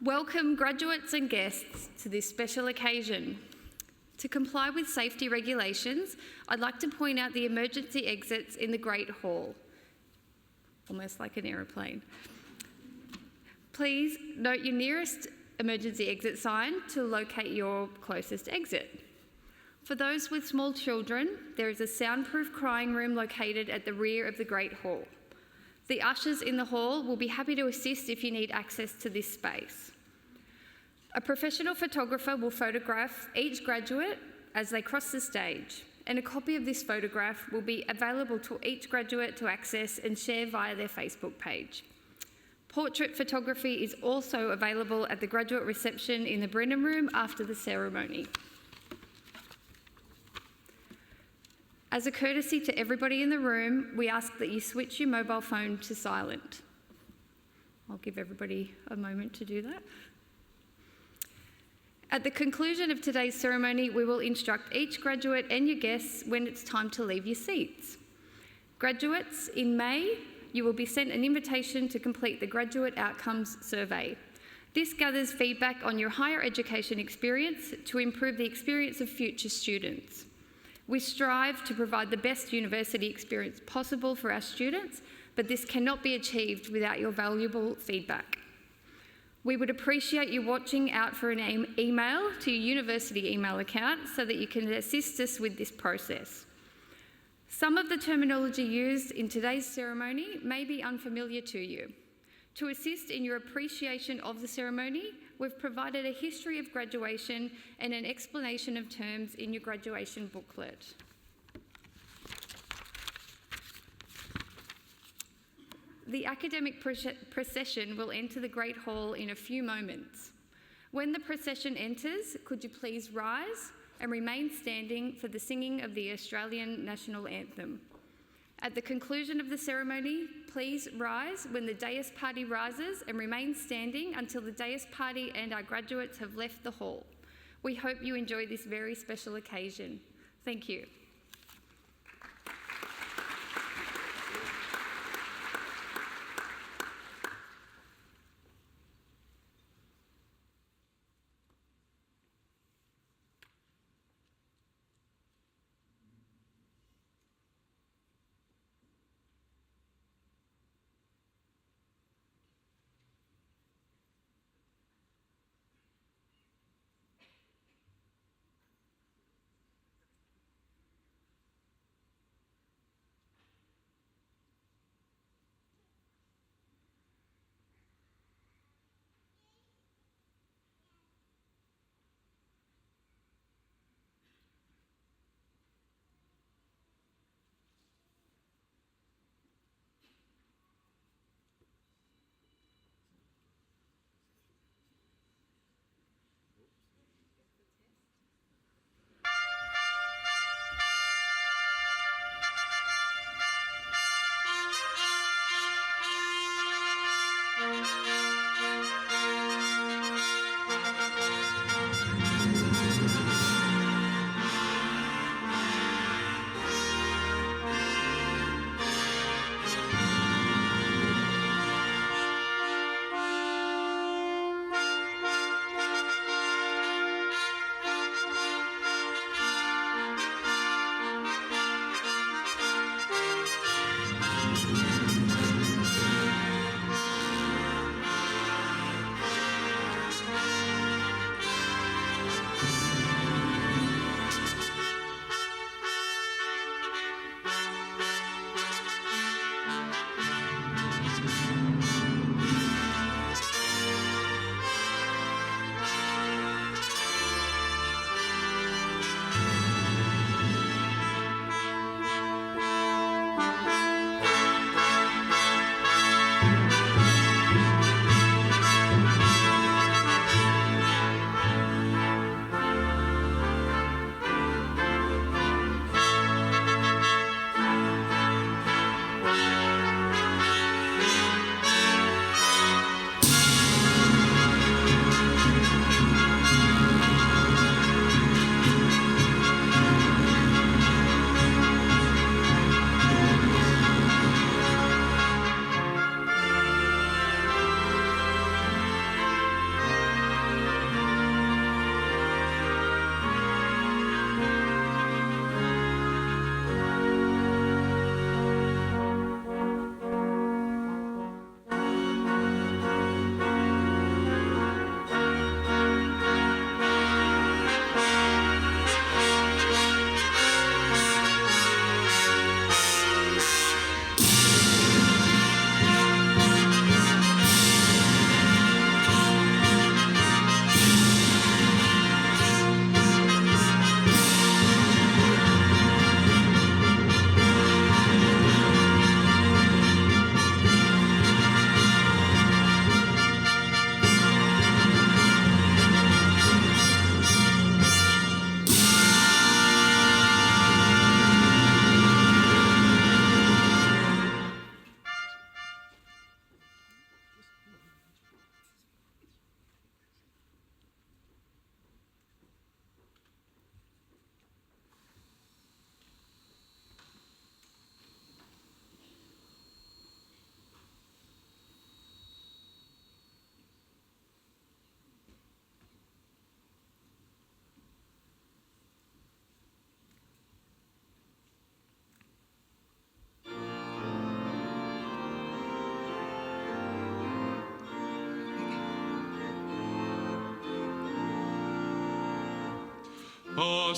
Welcome graduates and guests to this special occasion. To comply with safety regulations, I'd like to point out the emergency exits in the Great Hall, almost like an aeroplane. Please note your nearest emergency exit sign to locate your closest exit. For those with small children, there is a soundproof crying room located at the rear of the Great Hall. The ushers in the hall will be happy to assist if you need access to this space. A professional photographer will photograph each graduate as they cross the stage, and a copy of this photograph will be available to each graduate to access and share via their Facebook page. Portrait photography is also available at the graduate reception in the Brennan Room after the ceremony. As a courtesy to everybody in the room, we ask that you switch your mobile phone to silent. I'll give everybody a moment to do that. At the conclusion of today's ceremony, we will instruct each graduate and your guests when it's time to leave your seats. Graduates, in May, you will be sent an invitation to complete the Graduate Outcomes Survey. This gathers feedback on your higher education experience to improve the experience of future students. We strive to provide the best university experience possible for our students, but this cannot be achieved without your valuable feedback. We would appreciate you watching out for an email to your university email account so that you can assist us with this process. Some of the terminology used in today's ceremony may be unfamiliar to you. To assist in your appreciation of the ceremony, we've provided a history of graduation and an explanation of terms in your graduation booklet. The academic procession will enter the Great Hall in a few moments. When the procession enters, could you please rise and remain standing for the singing of the Australian National Anthem. At the conclusion of the ceremony, please rise when the dais party rises and remain standing until the dais party and our graduates have left the hall. We hope you enjoy this very special occasion. Thank you.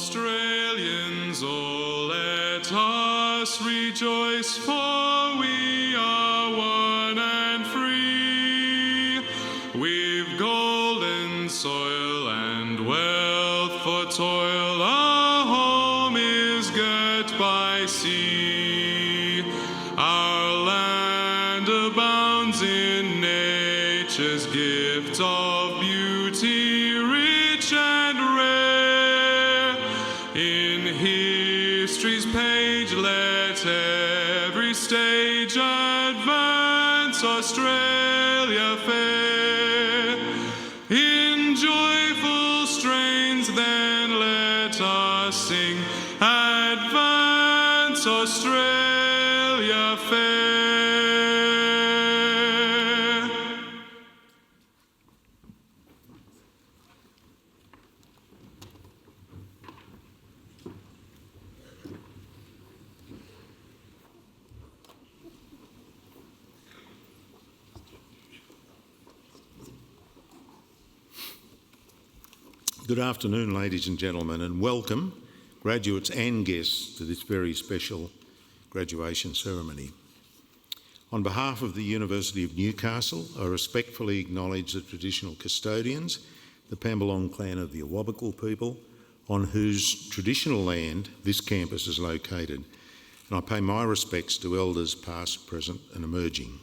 Australians all, let us rejoice, for we are one and free. We've golden soil and wealth for toil, our home is girt by sea. Our land abounds in nature's gift of beauty, rich and rare. In history's page let every stage advance Australia fair. In joyful strains then let us sing, advance Australia fair. Good afternoon, ladies and gentlemen, and welcome, graduates and guests, to this very special graduation ceremony. On behalf of the University of Newcastle, I respectfully acknowledge the traditional custodians, the Pambalong clan of the Awabakal people, on whose traditional land this campus is located, and I pay my respects to elders past, present and emerging.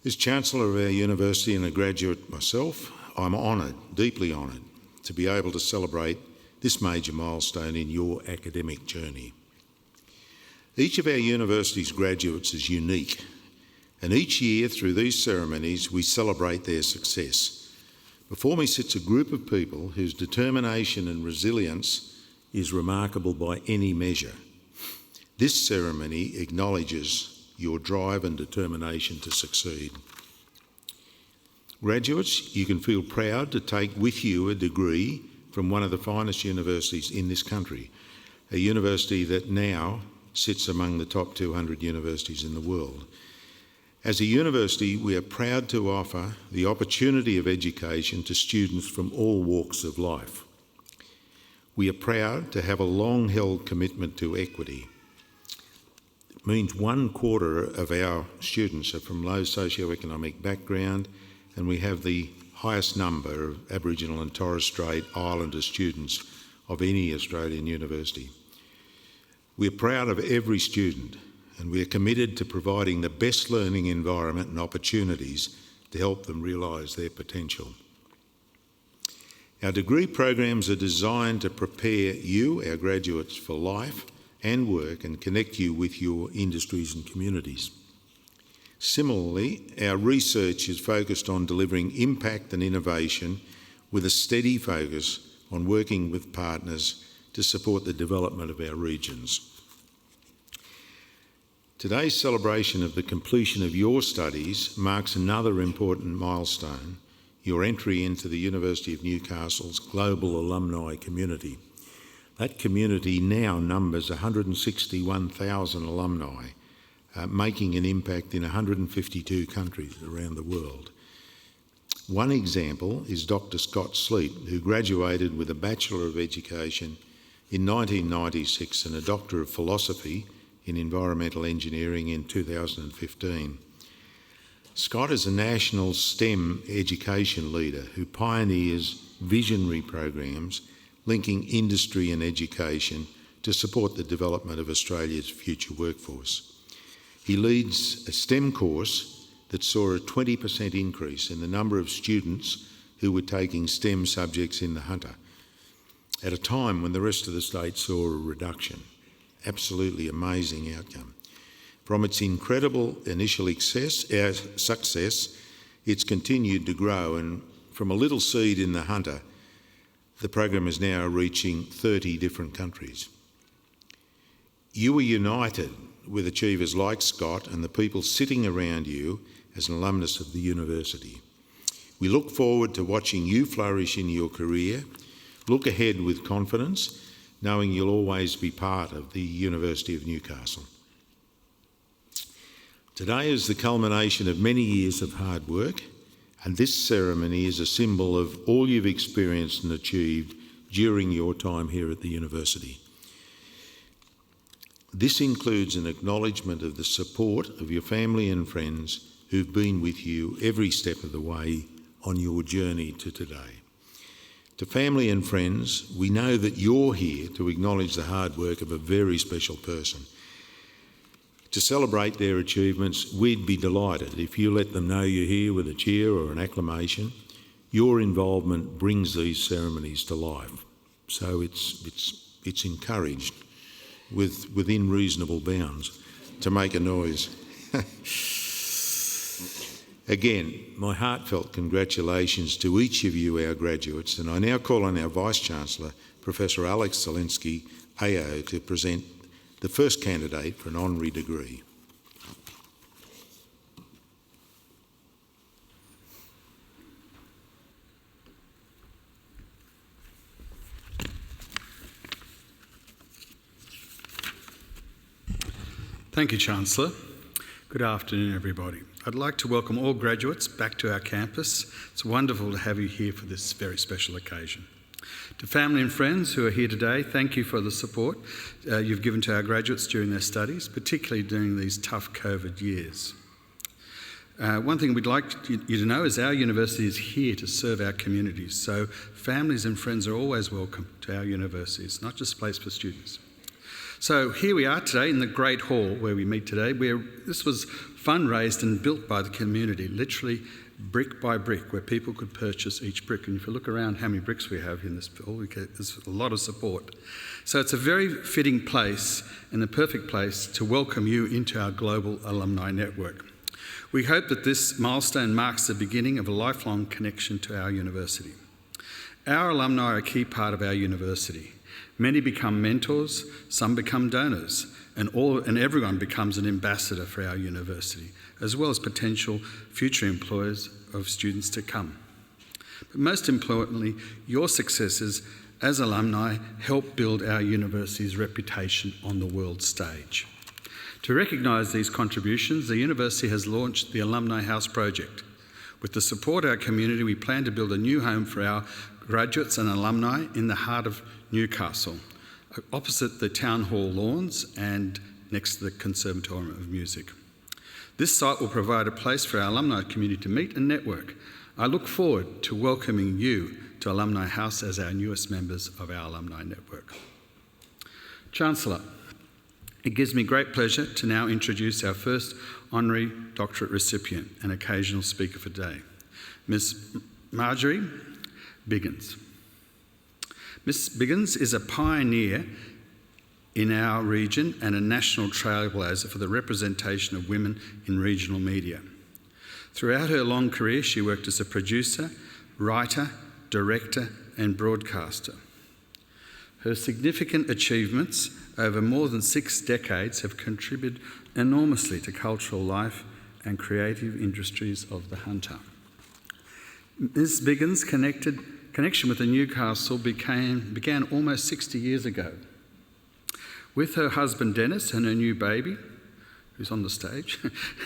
As Chancellor of our university and a graduate myself, I'm honoured, deeply honoured, to be able to celebrate this major milestone in your academic journey. Each of our university's graduates is unique, and each year through these ceremonies we celebrate their success. Before me sits a group of people whose determination and resilience is remarkable by any measure. This ceremony acknowledges your drive and determination to succeed. Graduates, you can feel proud to take with you a degree from one of the finest universities in this country, a university that now sits among the top 200 universities in the world. As a university, we are proud to offer the opportunity of education to students from all walks of life. We are proud to have a long-held commitment to equity. It means 1/4 of our students are from low socioeconomic background, and we have the highest number of Aboriginal and Torres Strait Islander students of any Australian university. We are proud of every student, and we are committed to providing the best learning environment and opportunities to help them realise their potential. Our degree programs are designed to prepare you, our graduates, for life and work and connect you with your industries and communities. Similarly, our research is focused on delivering impact and innovation with a steady focus on working with partners to support the development of our regions. Today's celebration of the completion of your studies marks another important milestone, your entry into the University of Newcastle's global alumni community. That community now numbers 161,000 alumni, making an impact in 152 countries around the world. One example is Dr. Scott Sleet, who graduated with a Bachelor of Education in 1996 and a Doctor of Philosophy in Environmental Engineering in 2015. Scott is a national STEM education leader who pioneers visionary programs linking industry and education to support the development of Australia's future workforce. He leads a STEM course that saw a 20% increase in the number of students who were taking STEM subjects in the Hunter, at a time when the rest of the state saw a reduction. Absolutely amazing outcome. From its incredible initial success, it's continued to grow, and from a little seed in the Hunter, the program is now reaching 30 different countries. You are united with achievers like Scott and the people sitting around you as an alumnus of the university. We look forward to watching you flourish in your career. Look ahead with confidence, knowing you'll always be part of the University of Newcastle. Today is the culmination of many years of hard work, and this ceremony is a symbol of all you've experienced and achieved during your time here at the university. This includes an acknowledgement of the support of your family and friends who've been with you every step of the way on your journey to today. To family and friends, we know that you're here to acknowledge the hard work of a very special person. To celebrate their achievements, we'd be delighted if you let them know you're here with a cheer or an acclamation. Your involvement brings these ceremonies to life, so it's encouraged within reasonable bounds to make a noise. Again, my heartfelt congratulations to each of you, our graduates, and I now call on our Vice-Chancellor, Professor Alex Zielinski, AO, to present the first candidate for an honorary degree. Thank you, Chancellor. Good afternoon, everybody. I'd like to welcome all graduates back to our campus. It's wonderful to have you here for this very special occasion. To family and friends who are here today, thank you for the support you've given to our graduates during their studies, particularly during these tough COVID years. One thing we'd like you to know is our university is here to serve our communities, so families and friends are always welcome to our university. It's not just a place for students. So here we are today in the Great Hall where we meet today. This was fundraised and built by the community, literally brick by brick, where people could purchase each brick. And if you look around how many bricks we have in this hall, there's a lot of support. So it's a very fitting place and the perfect place to welcome you into our global alumni network. We hope that this milestone marks the beginning of a lifelong connection to our university. Our alumni are a key part of our university. Many become mentors, some become donors, and everyone becomes an ambassador for our university, as well as potential future employers of students to come. But most importantly, your successes as alumni help build our university's reputation on the world stage. To recognise these contributions, the university has launched the Alumni House project. With the support of our community, we plan to build a new home for our graduates and alumni in the heart of Newcastle, opposite the Town Hall lawns and next to the Conservatorium of Music. This site will provide a place for our alumni community to meet and network. I look forward to welcoming you to Alumni House as our newest members of our alumni network. Chancellor, it gives me great pleasure to now introduce our first honorary doctorate recipient and occasional speaker for today, Ms. Marjorie Biggins. Ms. Biggins is a pioneer in our region and a national trailblazer for the representation of women in regional media. Throughout her long career, she worked as a producer, writer, director, and broadcaster. Her significant achievements over more than 6 decades have contributed enormously to cultural life and creative industries of the Hunter. Ms. Biggins' connection with the Newcastle began almost 60 years ago. With her husband Dennis and her new baby, who's on the stage,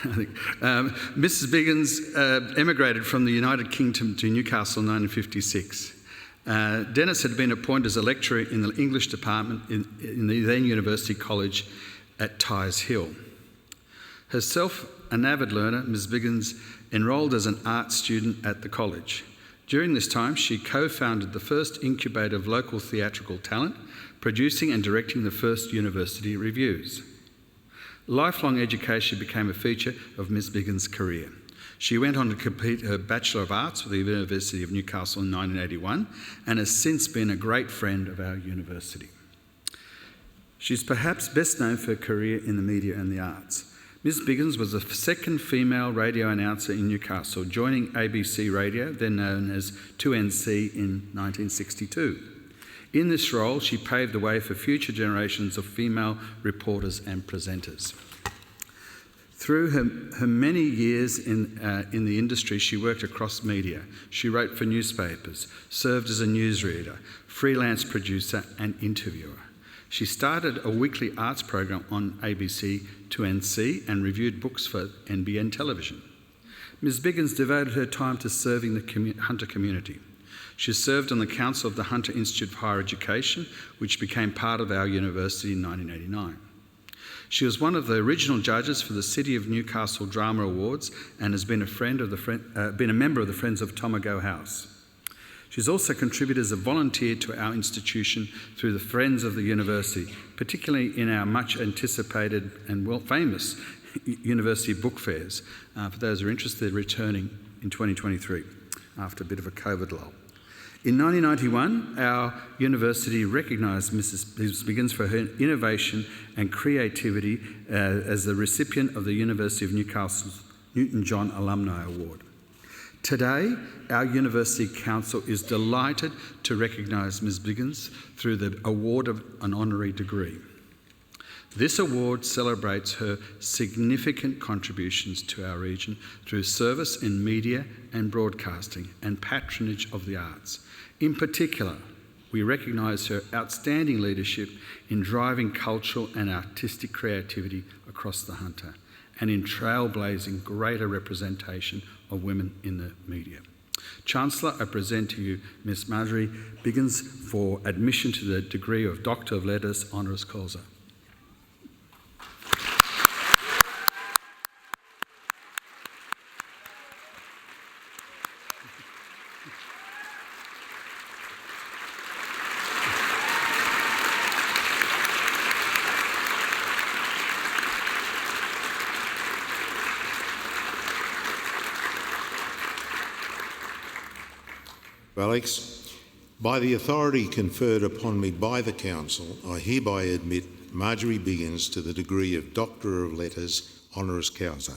I think, Mrs. Biggins emigrated from the United Kingdom to Newcastle in 1956. Dennis had been appointed as a lecturer in the English department in the then University College at Tyers Hill. Herself an avid learner, Ms. Biggins enrolled as an art student at the college. During this time, she co-founded the first incubator of local theatrical talent, producing and directing the first university reviews. Lifelong education became a feature of Ms. Biggins' career. She went on to complete her Bachelor of Arts with the University of Newcastle in 1981 and has since been a great friend of our university. She's perhaps best known for her career in the media and the arts. Ms. Biggins was the second female radio announcer in Newcastle, joining ABC Radio, then known as 2NC, in 1962. In this role, she paved the way for future generations of female reporters and presenters. Through her many years in the industry, she worked across media. She wrote for newspapers, served as a newsreader, freelance producer and interviewer. She started a weekly arts program on ABC 2NC and reviewed books for NBN television. Ms. Biggins devoted her time to serving the Hunter community. She served on the Council of the Hunter Institute for Higher Education, which became part of our university in 1989. She was one of the original judges for the City of Newcastle Drama Awards and has been a member of the Friends of Tomago House. She's also contributed as a volunteer to our institution through the Friends of the University, particularly in our much anticipated and famous university book fairs, for those who are interested, returning in 2023 after a bit of a COVID lull. In 1991, our university recognised Mrs Biggins for her innovation and creativity as the recipient of the University of Newcastle's Newton-John Alumni Award. Today, our University Council is delighted to recognise Ms Biggins through the award of an honorary degree. This award celebrates her significant contributions to our region through service in media and broadcasting and patronage of the arts. In particular, we recognise her outstanding leadership in driving cultural and artistic creativity across the Hunter and in trailblazing greater representation of women in the media. Chancellor, I present to you Ms Marjorie Biggins for admission to the degree of Doctor of Letters honoris causa. Alex, by the authority conferred upon me by the Council, I hereby admit Marjorie Biggins to the degree of Doctor of Letters honoris causa.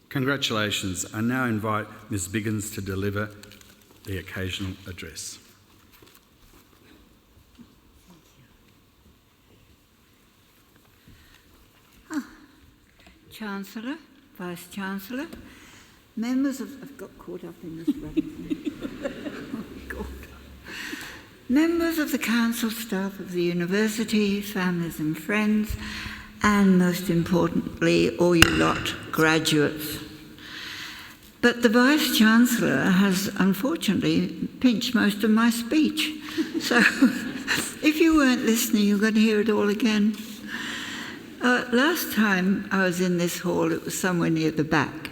Congratulations. I now invite Ms Biggins to deliver the occasional address. Chancellor, Vice-Chancellor, members of... I've got caught up in this running. Oh, God. Members of the Council, staff of the University, families and friends, and most importantly, all you lot, graduates. But the Vice-Chancellor has unfortunately pinched most of my speech. So if you weren't listening, you're going to hear it all again. Last time I was in this hall, it was somewhere near the back,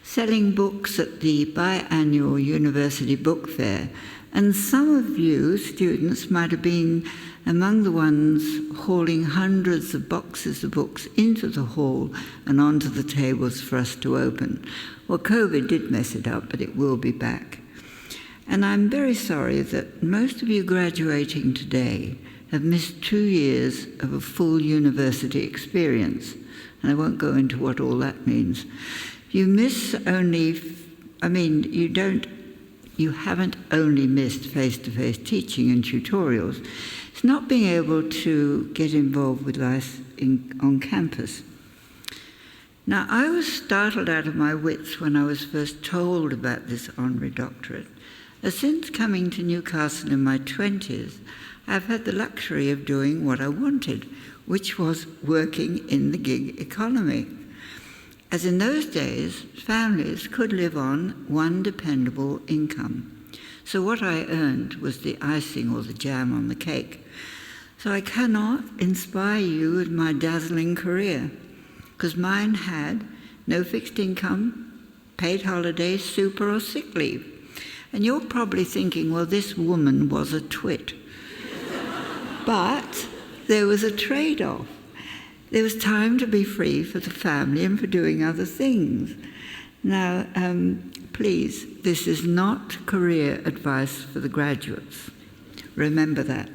selling books at the biannual University Book Fair. And some of you, students, might have been among the ones hauling hundreds of boxes of books into the hall and onto the tables for us to open. Well, COVID did mess it up, but it will be back. And I'm very sorry that most of you graduating today have missed 2 years of a full university experience. And I won't go into what all that means. You miss only, you haven't only missed face-to-face teaching and tutorials. It's not being able to get involved with life on campus. Now, I was startled out of my wits when I was first told about this honorary doctorate. Since coming to Newcastle in my 20s, I've had the luxury of doing what I wanted, which was working in the gig economy. As in those days, families could live on one dependable income. So what I earned was the icing or the jam on the cake. So I cannot inspire you with my dazzling career, because mine had no fixed income, paid holidays, super or sick leave. And you're probably thinking, well, this woman was a twit. But there was a trade-off. There was time to be free for the family and for doing other things. Now, please, this is not career advice for the graduates. Remember that.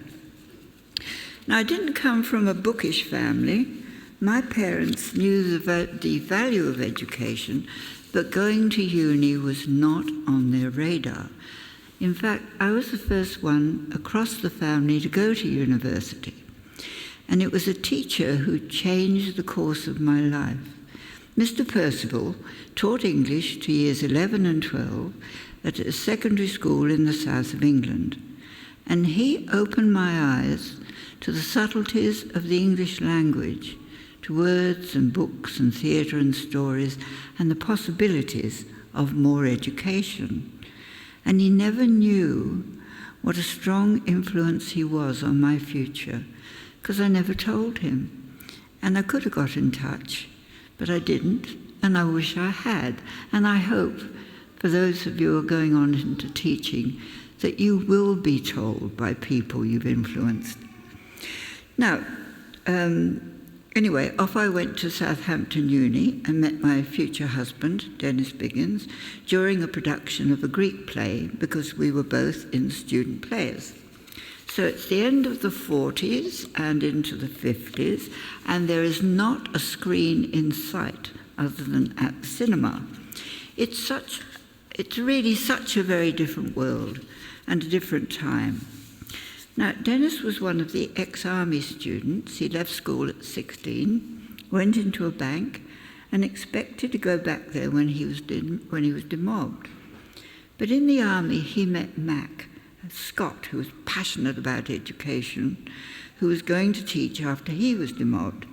Now, I didn't come from a bookish family. My parents knew the value of education, but going to uni was not on their radar. In fact, I was the first one across the family to go to university. And it was a teacher who changed the course of my life. Mr. Percival taught English to years 11 and 12 at a secondary school in the south of England. And he opened my eyes to the subtleties of the English language, to words and books and theatre and stories, and the possibilities of more education. And he never knew what a strong influence he was on my future, because I never told him. And I could have got in touch, but I didn't, and I wish I had. And I hope, for those of you who are going on into teaching, that you will be told by people you've influenced. Now, anyway, off I went to Southampton Uni and met my future husband, Dennis Biggins, during a production of a Greek play, because we were both in student players. So it's the end of the 40s and into the 50s, and there is not a screen in sight other than at the cinema. It's really such a very different world and a different time. Now, Dennis was one of the ex-army students. He left school at 16, went into a bank, and expected to go back there when he was demobbed. But in the army, he met Mac, a Scot who was passionate about education, who was going to teach after he was demobbed.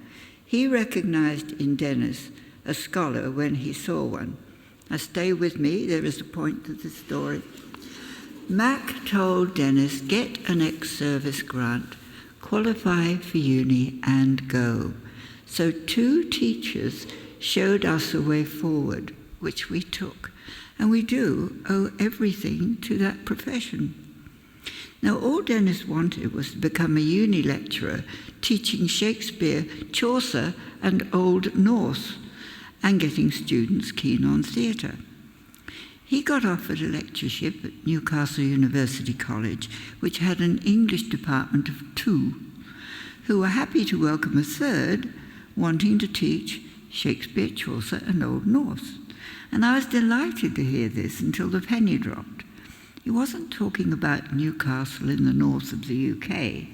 He recognised in Dennis a scholar when he saw one. Now, stay with me, there is a point to the story. Mac told Dennis, get an ex-service grant, qualify for uni and go. So 2 teachers showed us a way forward, which we took. And we do owe everything to that profession. Now, all Dennis wanted was to become a uni lecturer, teaching Shakespeare, Chaucer and Old Norse, and getting students keen on theatre. He got offered a lectureship at Newcastle University College, which had an English department of 2, who were happy to welcome a third, wanting to teach Shakespeare, Chaucer, and Old Norse. And I was delighted to hear this until the penny dropped. He wasn't talking about Newcastle in the north of the UK.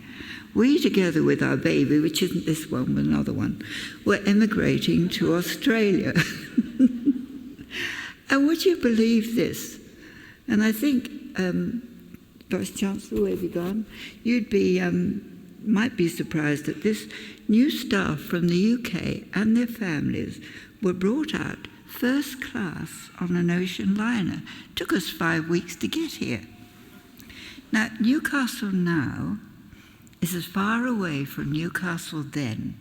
We, together with our baby, which isn't this one but another one, were emigrating to Australia. And would you believe this? And I think, Vice Chancellor, where have you gone? You'd be, might be surprised that this new staff from the UK and their families were brought out first class on an ocean liner. It took us 5 weeks to get here. Now, Newcastle now is as far away from Newcastle then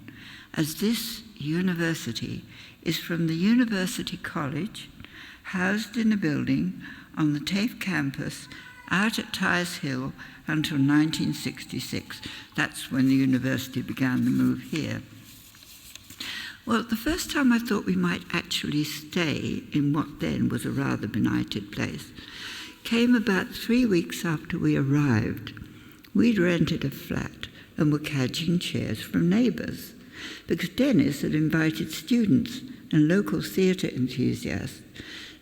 as this university is from the University College, housed in a building on the TAFE campus out at Tyres Hill until 1966. That's when the university began the move here. Well, the first time I thought we might actually stay in what then was a rather benighted place came about 3 weeks after we arrived. We'd rented a flat and were cadging chairs from neighbours because Dennis had invited students and local theatre enthusiasts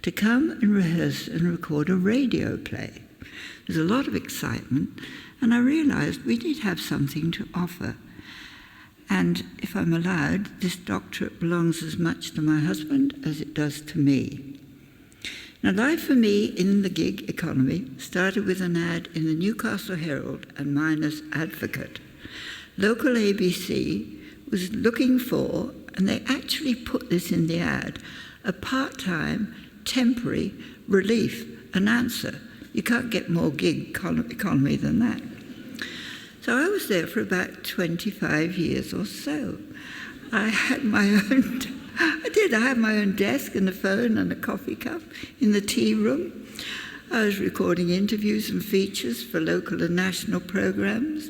to come and rehearse and record a radio play. There's a lot of excitement, and I realised we did have something to offer. And if I'm allowed, this doctorate belongs as much to my husband as it does to me. Now, life for me in the gig economy started with an ad in the Newcastle Herald and Miners Advocate. Local ABC was looking for, and they actually put this in the ad, a part-time, temporary relief announcer. You can't get more gig economy than that. So I was there for about 25 years or so. I had my own, I had my own desk and a phone and a coffee cup in the tea room. I was recording interviews and features for local and national programs,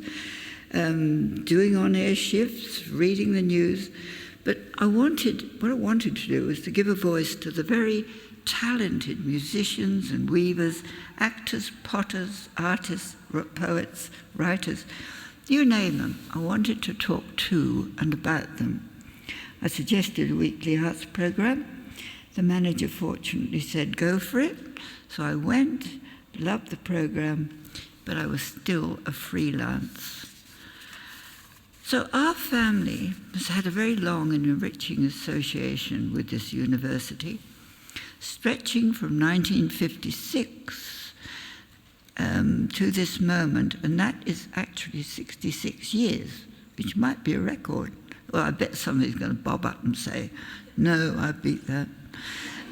doing on-air shifts, reading the news. But what I wanted to do was to give a voice to the very talented musicians and weavers, actors, potters, artists, poets, writers, you name them. I wanted to talk to and about them. I suggested a weekly arts program. The manager fortunately said, go for it. So I went, loved the program, but I was still a freelance. So our family has had a very long and enriching association with this university, stretching from 1956 to this moment, and that is actually 66 years, which might be a record. Well, I bet somebody's going to bob up and say, no, I beat that.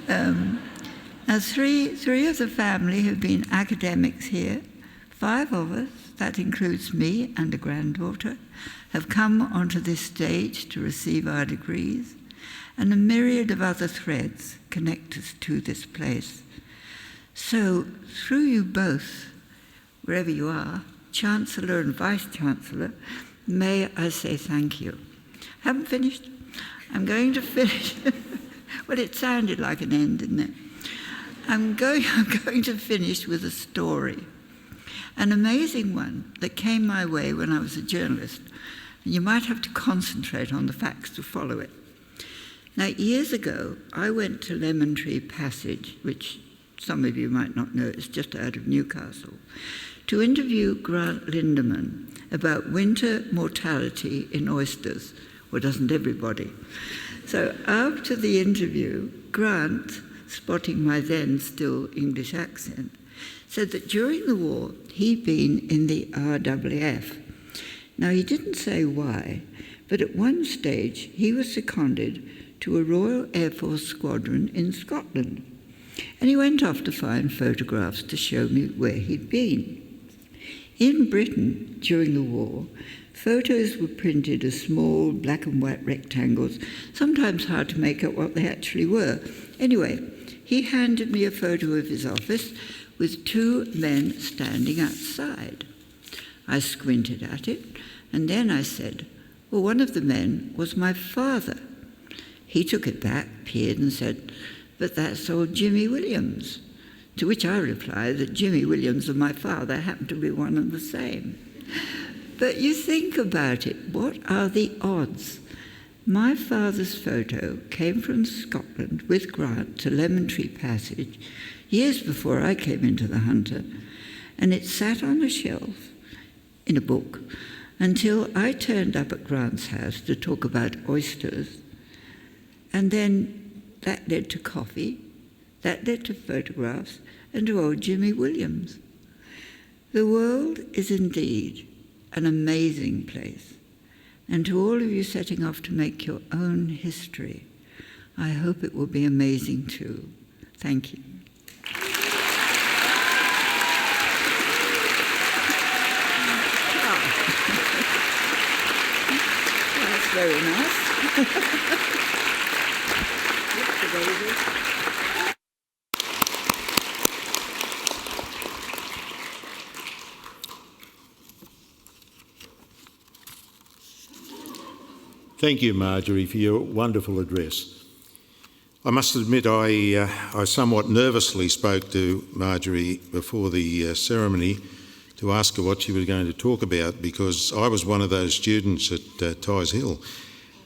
Now, three of the family have been academics here. 5 of us, that includes me and a granddaughter, have come onto this stage to receive our degrees, and a myriad of other threads connect us to this place. So, through you both, wherever you are, Chancellor and Vice-Chancellor, may I say thank you. Haven't finished? I'm going to finish. Well, it sounded like an end, didn't it? I'm going to finish with a story. An amazing one that came my way when I was a journalist. You might have to concentrate on the facts to follow it. Now, years ago, I went to Lemon Tree Passage, which some of you might not know, is just out of Newcastle, to interview Grant Lindemann about winter mortality in oysters. Well, doesn't everybody? So after the interview, Grant, spotting my then still English accent, said that during the war he'd been in the RAF. Now, he didn't say why, but at one stage he was seconded to a Royal Air Force squadron in Scotland. And he went off to find photographs to show me where he'd been. In Britain, during the war, photos were printed as small black and white rectangles, sometimes hard to make out what they actually were. Anyway, he handed me a photo of his office with 2 men standing outside. I squinted at it, and then I said, well, one of the men was my father. He took it back, peered, and said, but that's old Jimmy Williams. To which I replied that Jimmy Williams and my father happened to be one and the same. But you think about it, what are the odds? My father's photo came from Scotland with Grant to Lemon Tree Passage years before I came into the Hunter, and it sat on a shelf in a book until I turned up at Grant's house to talk about oysters, and then that led to coffee, that led to photographs, and to old Jimmy Williams. The world is indeed an amazing place, and to all of you setting off to make your own history, I hope it will be amazing too. Thank you. That's very nice. Thank you, Marjorie, for your wonderful address. I must admit I somewhat nervously spoke to Marjorie before the ceremony to ask her what she was going to talk about, because I was one of those students at Tighes Hill,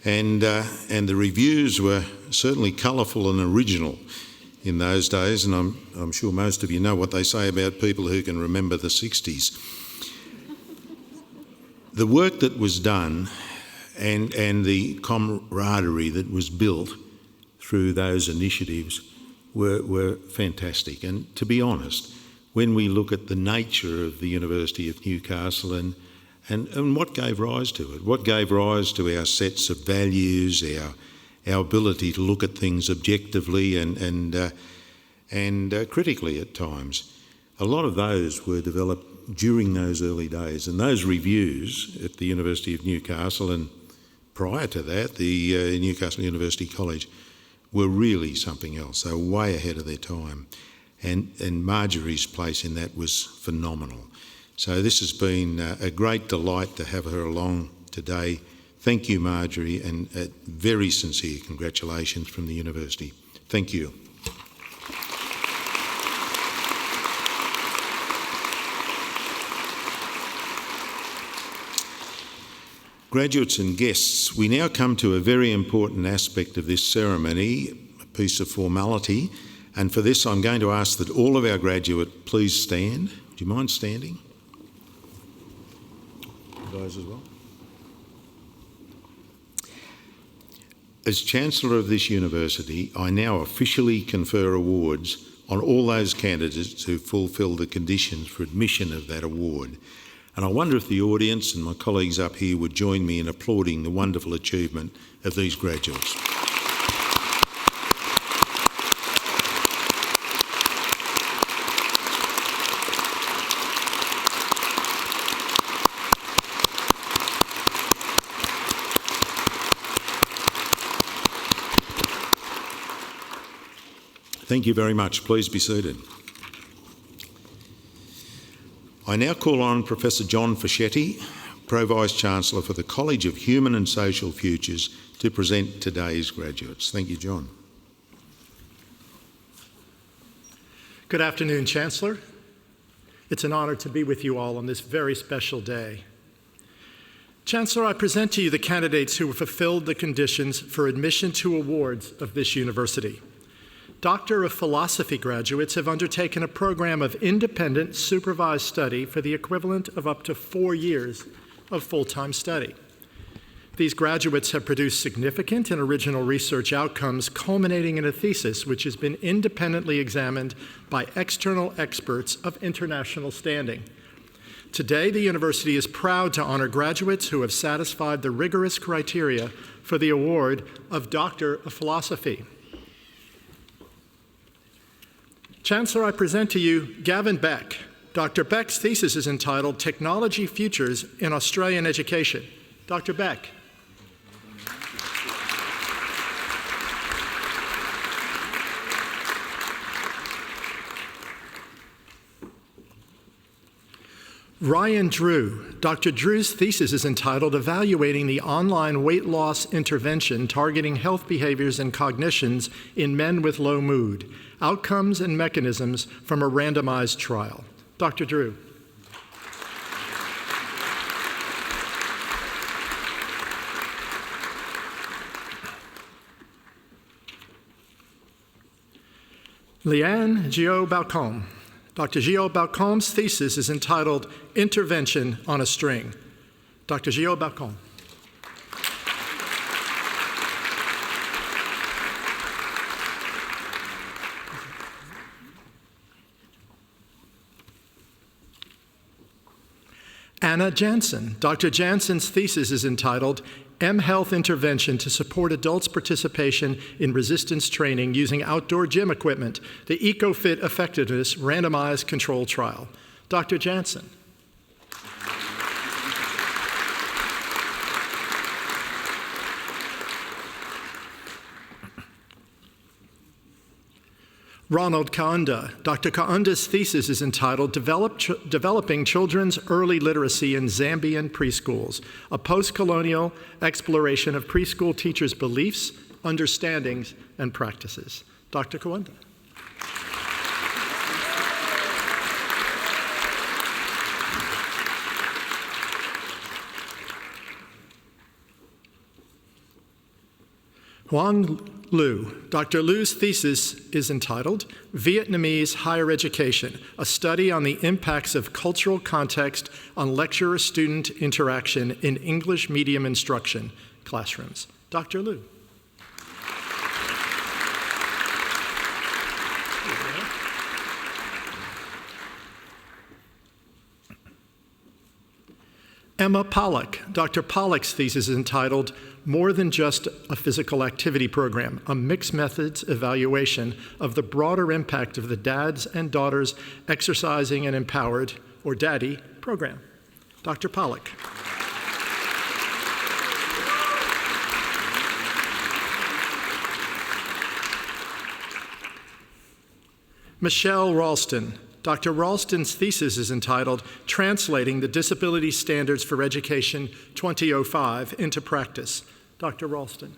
and the reviews were certainly colourful and original in those days, and I'm sure most of you know what they say about people who can remember the 60s. The work that was done and the camaraderie that was built through those initiatives were fantastic. And to be honest, when we look at the nature of the University of Newcastle and what gave rise to it, what gave rise to our sets of values, our ability to look at things objectively and critically at times, a lot of those were developed during those early days. And those reviews at the University of Newcastle and prior to that, the Newcastle University College, were really something else. They were way ahead of their time. And Marjorie's place in that was phenomenal. So this has been a great delight to have her along today. Thank you, Marjorie, and very sincere congratulations from the university. Thank you. Graduates and guests, we now come to a very important aspect of this ceremony, a piece of formality, and for this I'm going to ask that all of our graduates please stand. Do you mind standing? You guys as well? As Chancellor of this university, I now officially confer awards on all those candidates who fulfil the conditions for admission of that award. And I wonder if the audience and my colleagues up here would join me in applauding the wonderful achievement of these graduates. Thank you very much. Please be seated. I now call on Professor John Fischetti, Pro-Vice-Chancellor for the College of Human and Social Futures, to present today's graduates. Thank you, John. Good afternoon, Chancellor. It's an honour to be with you all on this very special day. Chancellor, I present to you the candidates who have fulfilled the conditions for admission to awards of this university. Doctor of Philosophy graduates have undertaken a program of independent supervised study for the equivalent of up to 4 years of full-time study. These graduates have produced significant and original research outcomes culminating in a thesis which has been independently examined by external experts of international standing. Today, the university is proud to honor graduates who have satisfied the rigorous criteria for the award of Doctor of Philosophy. Chancellor, I present to you Gavin Beck. Dr. Beck's thesis is entitled Technology Futures in Australian Education. Dr. Beck. Ryan Drew. Dr. Drew's thesis is entitled Evaluating the Online Weight Loss Intervention Targeting Health Behaviors and Cognitions in Men with Low Mood, Outcomes and Mechanisms from a Randomized Trial. Dr. Drew. Liane Gio-Balcom. Dr. Gio-Balcom's thesis is entitled Intervention on a String. Dr. Gio-Balcom. Anna Jansen. Dr. Jansen's thesis is entitled M-Health Intervention to Support Adults' Participation in Resistance Training Using Outdoor Gym Equipment, the EcoFit Effectiveness Randomized Control Trial. Dr. Jansen. Ronald Kaunda. Dr. Kaunda's thesis is entitled Developing Children's Early Literacy in Zambian Preschools, a post-colonial exploration of preschool teachers' beliefs, understandings, and practices. Dr. Kaunda. Huang Liu. Dr. Liu's thesis is entitled Vietnamese Higher Education, a study on the impacts of cultural context on lecturer-student interaction in English medium instruction classrooms. Dr. Liu. Emma Pollock. Dr. Pollock's thesis is entitled More Than Just a Physical Activity Program, a mixed methods evaluation of the broader impact of the Dads and Daughters Exercising and Empowered, or DADDY, program. Dr. Pollock. Michelle Ralston. Dr. Ralston's thesis is entitled Translating the Disability Standards for Education 2005 into Practice. Dr. Ralston.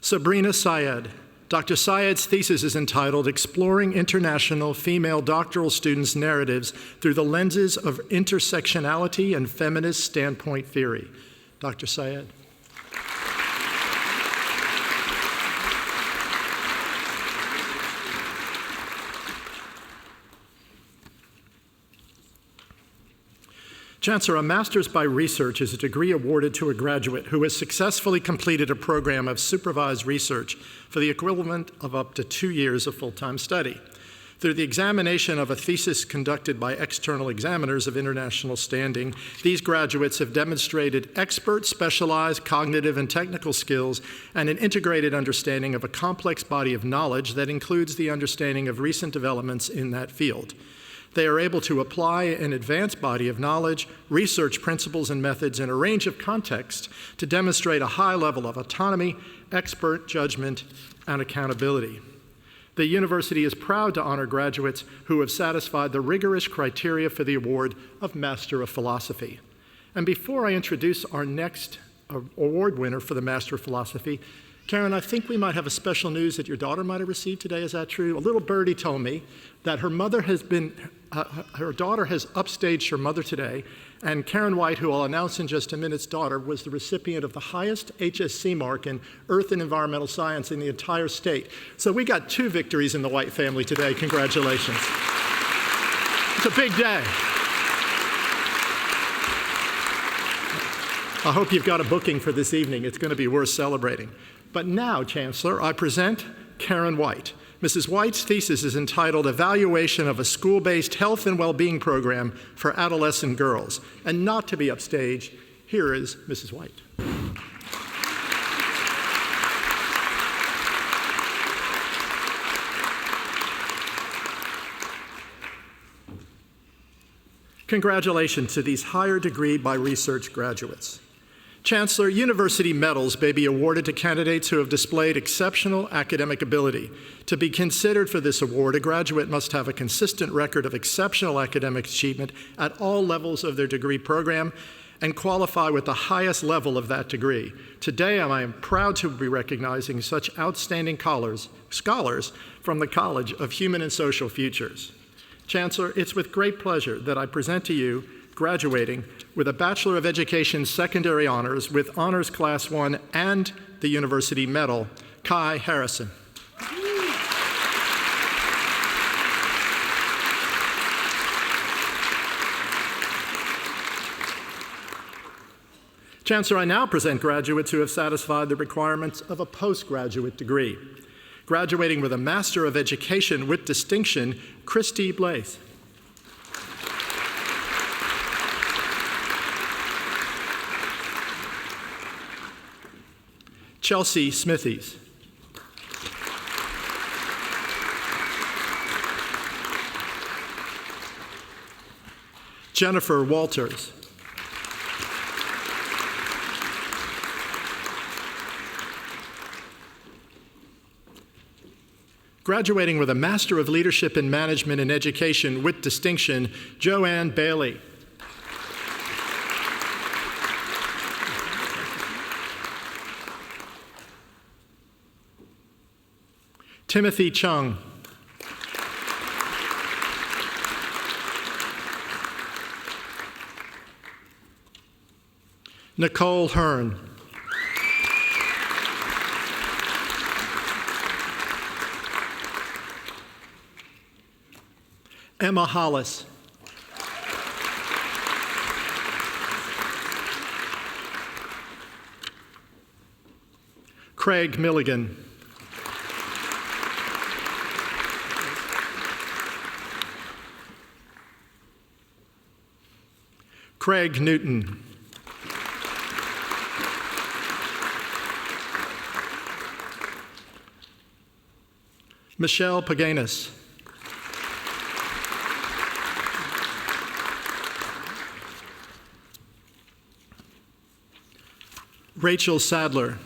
Sabrina Syed. Dr. Syed's thesis is entitled Exploring International Female Doctoral Students' Narratives Through the Lenses of Intersectionality and Feminist Standpoint Theory. Dr. Syed. Chancellor, a master's by research is a degree awarded to a graduate who has successfully completed a program of supervised research for the equivalent of up to 2 years of full-time study. Through the examination of a thesis conducted by external examiners of international standing, these graduates have demonstrated expert, specialized cognitive and technical skills and an integrated understanding of a complex body of knowledge that includes the understanding of recent developments in that field. They are able to apply an advanced body of knowledge, research principles and methods in a range of contexts to demonstrate a high level of autonomy, expert judgment, and accountability. The university is proud to honor graduates who have satisfied the rigorous criteria for the award of Master of Philosophy. And before I introduce our next award winner for the Master of Philosophy, Karen, I think we might have a special news that your daughter might have received today. Is that true? A little birdie told me that her daughter has upstaged her mother today, and Karen White, who I'll announce in just a minute's daughter, was the recipient of the highest HSC mark in Earth and Environmental Science in the entire state. So we got 2 victories in the White family today. Congratulations. It's a big day. I hope you've got a booking for this evening. It's going to be worth celebrating. But now, Chancellor, I present Karen White. Mrs. White's thesis is entitled Evaluation of a School-Based Health and Wellbeing Program for Adolescent Girls. And not to be upstaged, here is Mrs. White. Congratulations to these higher degree by research graduates. Chancellor, university medals may be awarded to candidates who have displayed exceptional academic ability. To be considered for this award, a graduate must have a consistent record of exceptional academic achievement at all levels of their degree program and qualify with the highest level of that degree. Today, I am proud to be recognizing such outstanding scholars from the College of Human and Social Futures. Chancellor, it's with great pleasure that I present to you graduating with a Bachelor of Education Secondary Honors with Honors Class 1 and the University Medal, Kai Harrison. Chancellor, I now present graduates who have satisfied the requirements of a postgraduate degree. Graduating with a Master of Education with distinction, Christy Blaise. Chelsea Smithies. Jennifer Walters. Graduating with a Master of Leadership in Management and Education with distinction, Joanne Bailey. Timothy Chung. Nicole Hearn. Emma Hollis. Craig Milligan. Craig Newton. Michelle Paganis. Rachel Sadler.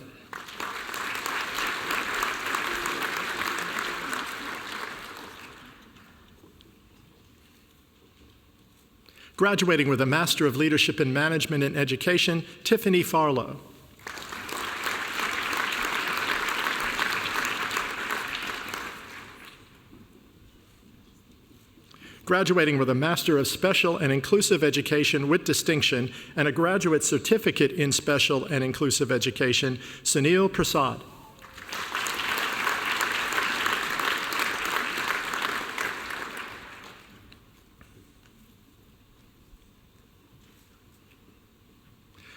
Graduating with a Master of Leadership in Management and Education, Tiffany Farlow. Graduating with a Master of Special and Inclusive Education with distinction and a Graduate Certificate in Special and Inclusive Education, Sunil Prasad.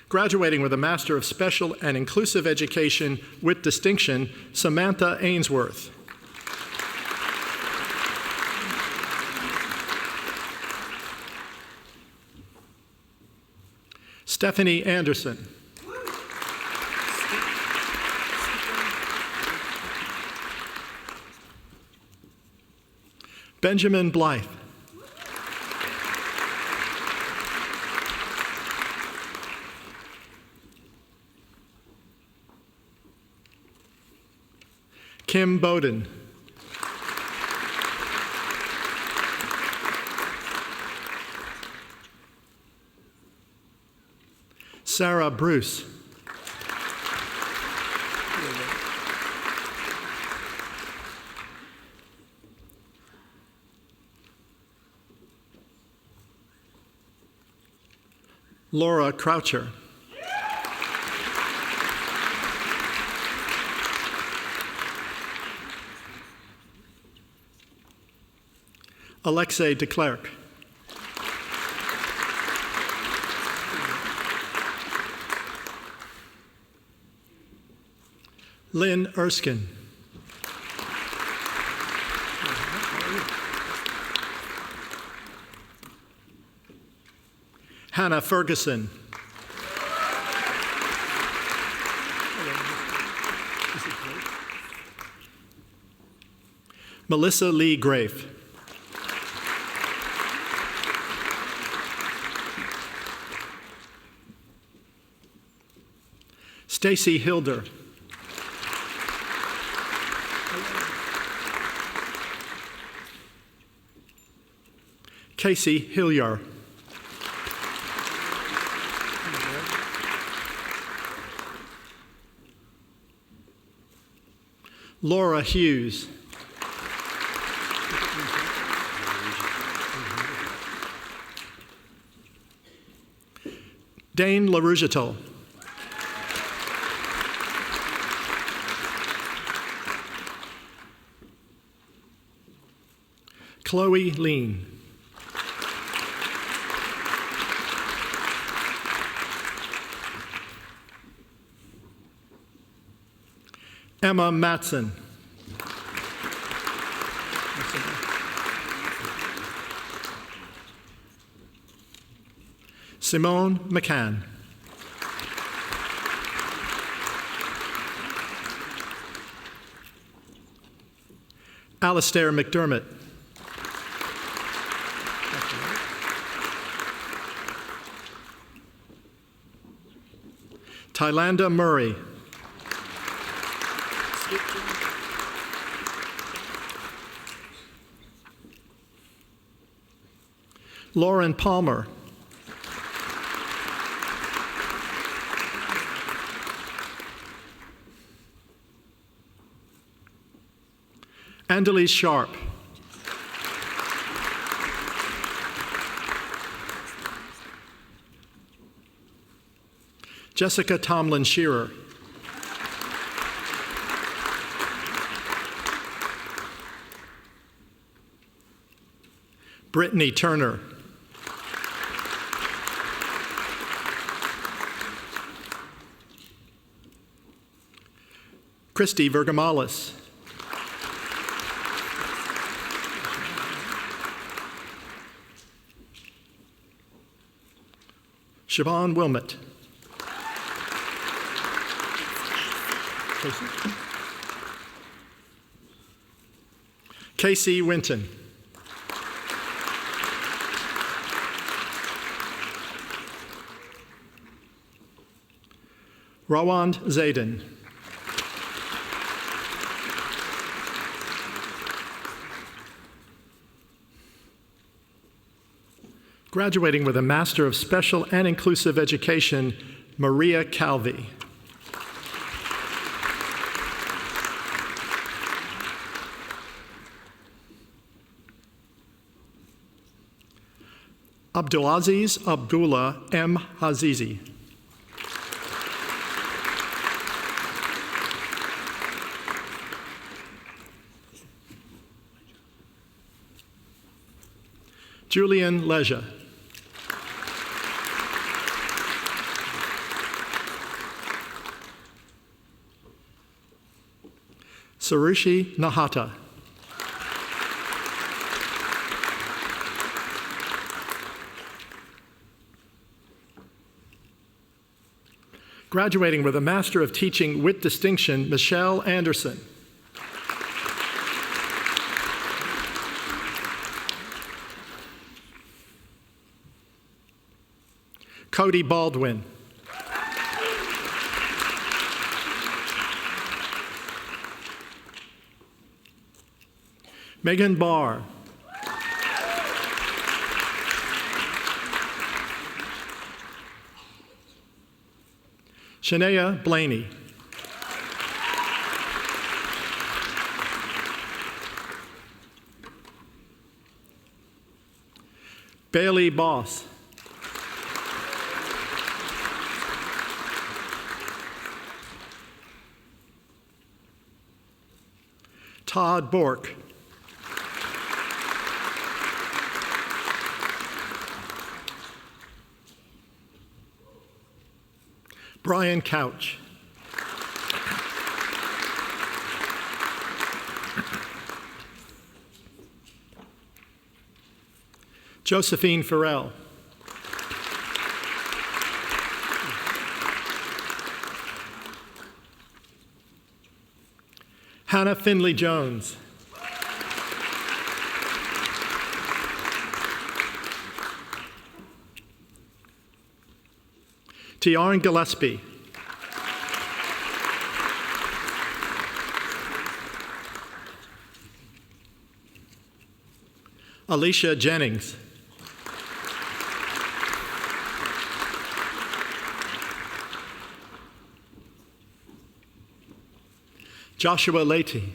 Graduating with a Master of Special and Inclusive Education with distinction, Samantha Ainsworth. Stephanie Anderson. Benjamin Blythe. Kim Bowden. Sarah Bruce. Laura Croucher. Alexei de Klerk. Lynn Erskine. Hannah Ferguson. Melissa Lee Grafe. Stacy Hilder. Casey Hilliard. Laura Hughes. Dane LaRougetal. Chloe Lean. Emma Matson. Simone McCann. Alistair McDermott. Tylanda Murray. Lauren Palmer. Andalise Sharp. Jessica Tomlin Shearer. Brittany Turner. Christy Vergamalis. Siobhan Wilmot. Casey Winton. Rawand Zayden. Graduating with a Master of Special and Inclusive Education, Maria Calvi. Abdulaziz Abdullah M. Hazizi. Julian Leja. Sarushi Nahata. Graduating with a Master of Teaching with distinction, Michelle Anderson. Cody Baldwin. Megan Barr. Shania Blaney. Bailey Boss. Todd Bork. Brian Couch. Josephine Farrell. Hannah Finley Jones. Tiarn Gillespie. Alicia Jennings. Joshua Leahy.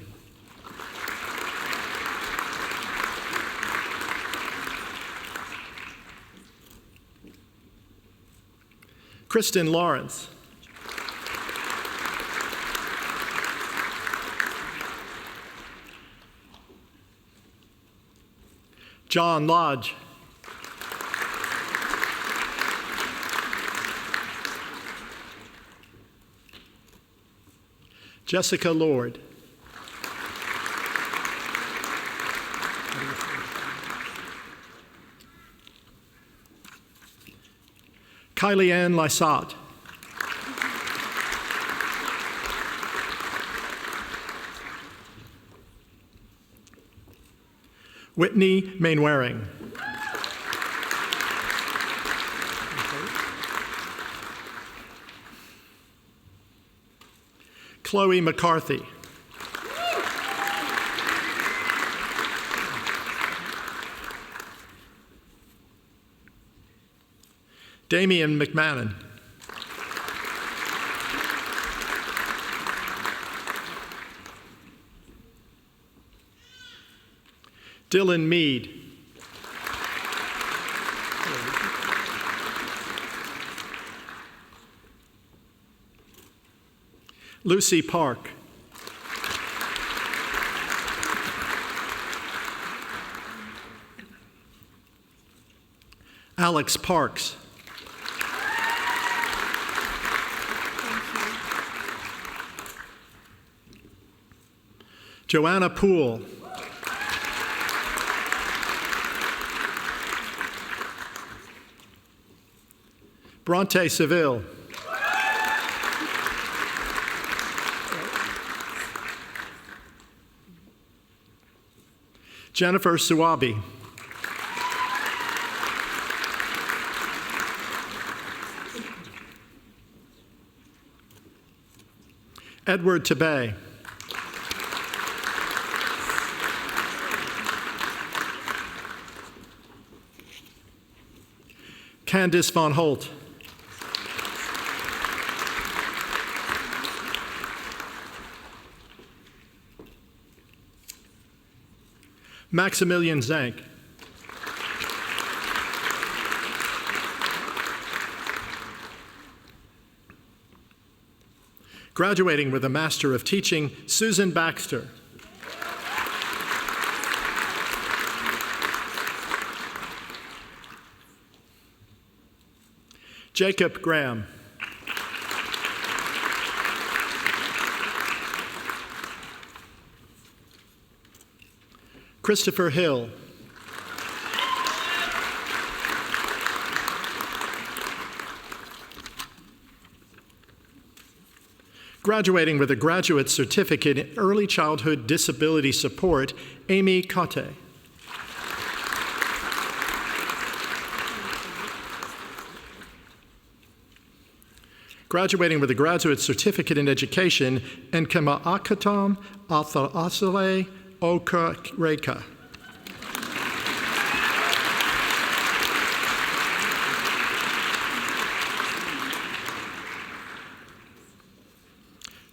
Kristen Lawrence. John Lodge. Jessica Lord. Kylie Ann Lysott. Whitney Mainwaring. Chloe McCarthy. Damian McMahon. Dylan Mead. Lucy Park. Alex Parks. Joanna Poole. Bronte Seville. Jennifer Suabi. Edward Tabay. Candice Von Holt. Maximilian Zank. Graduating with a Master of Teaching, Susan Baxter. Jacob Graham. Christopher Hill. Graduating with a Graduate Certificate in Early Childhood Disability Support, Amy Cotte. Graduating with a Graduate Certificate in Education, Nkemaakatam Athaasale Okareka.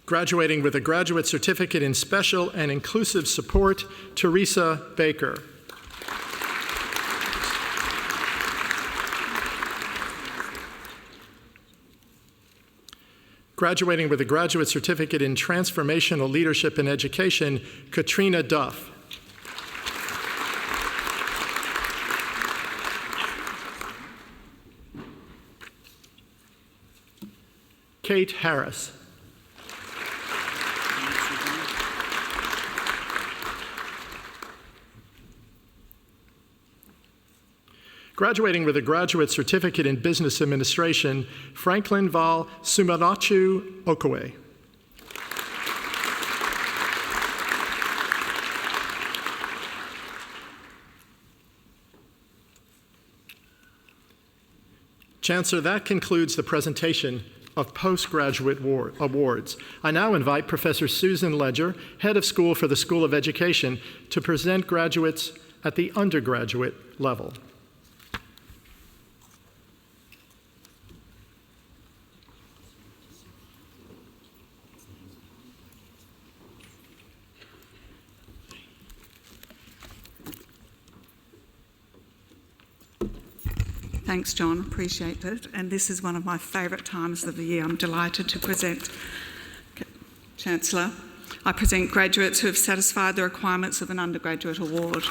Graduating with a Graduate Certificate in Special and Inclusive Support, Teresa Baker. Graduating with a Graduate Certificate in Transformational Leadership and Education, Katrina Duff. Kate Harris. Graduating with a Graduate Certificate in Business Administration, Franklin Val Sumarachu Okowe. Chancellor, that concludes the presentation of postgraduate awards. I now invite Professor Susan Ledger, Head of School for the School of Education, to present graduates at the undergraduate level. Thanks, John. Appreciate it. And this is one of my favourite times of the year. I'm delighted to present. Chancellor, I present graduates who have satisfied the requirements of an undergraduate award.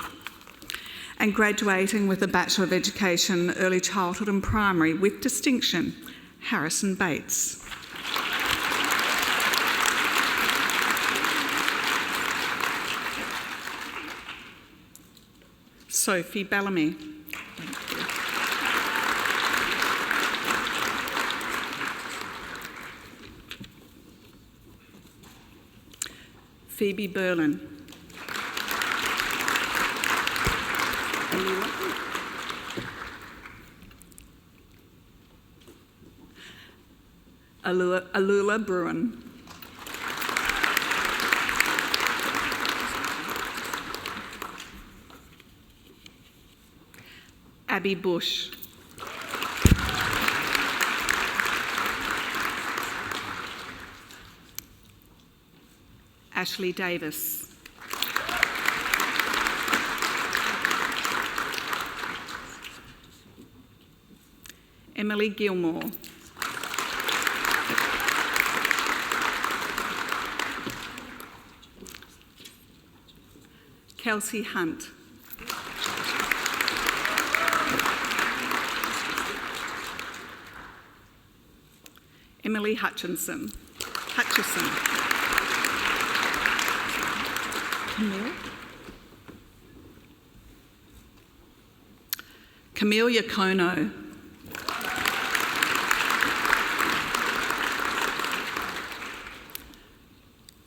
And graduating with a Bachelor of Education, Early Childhood and Primary with distinction, Harrison Bates. Sophie Bellamy. Phoebe Berlin. Alula Bruin. Abby Bush. Ashley Davis. Emily Gilmore. Kelsey Hunt. Emily Hutchison. Camille Yacono.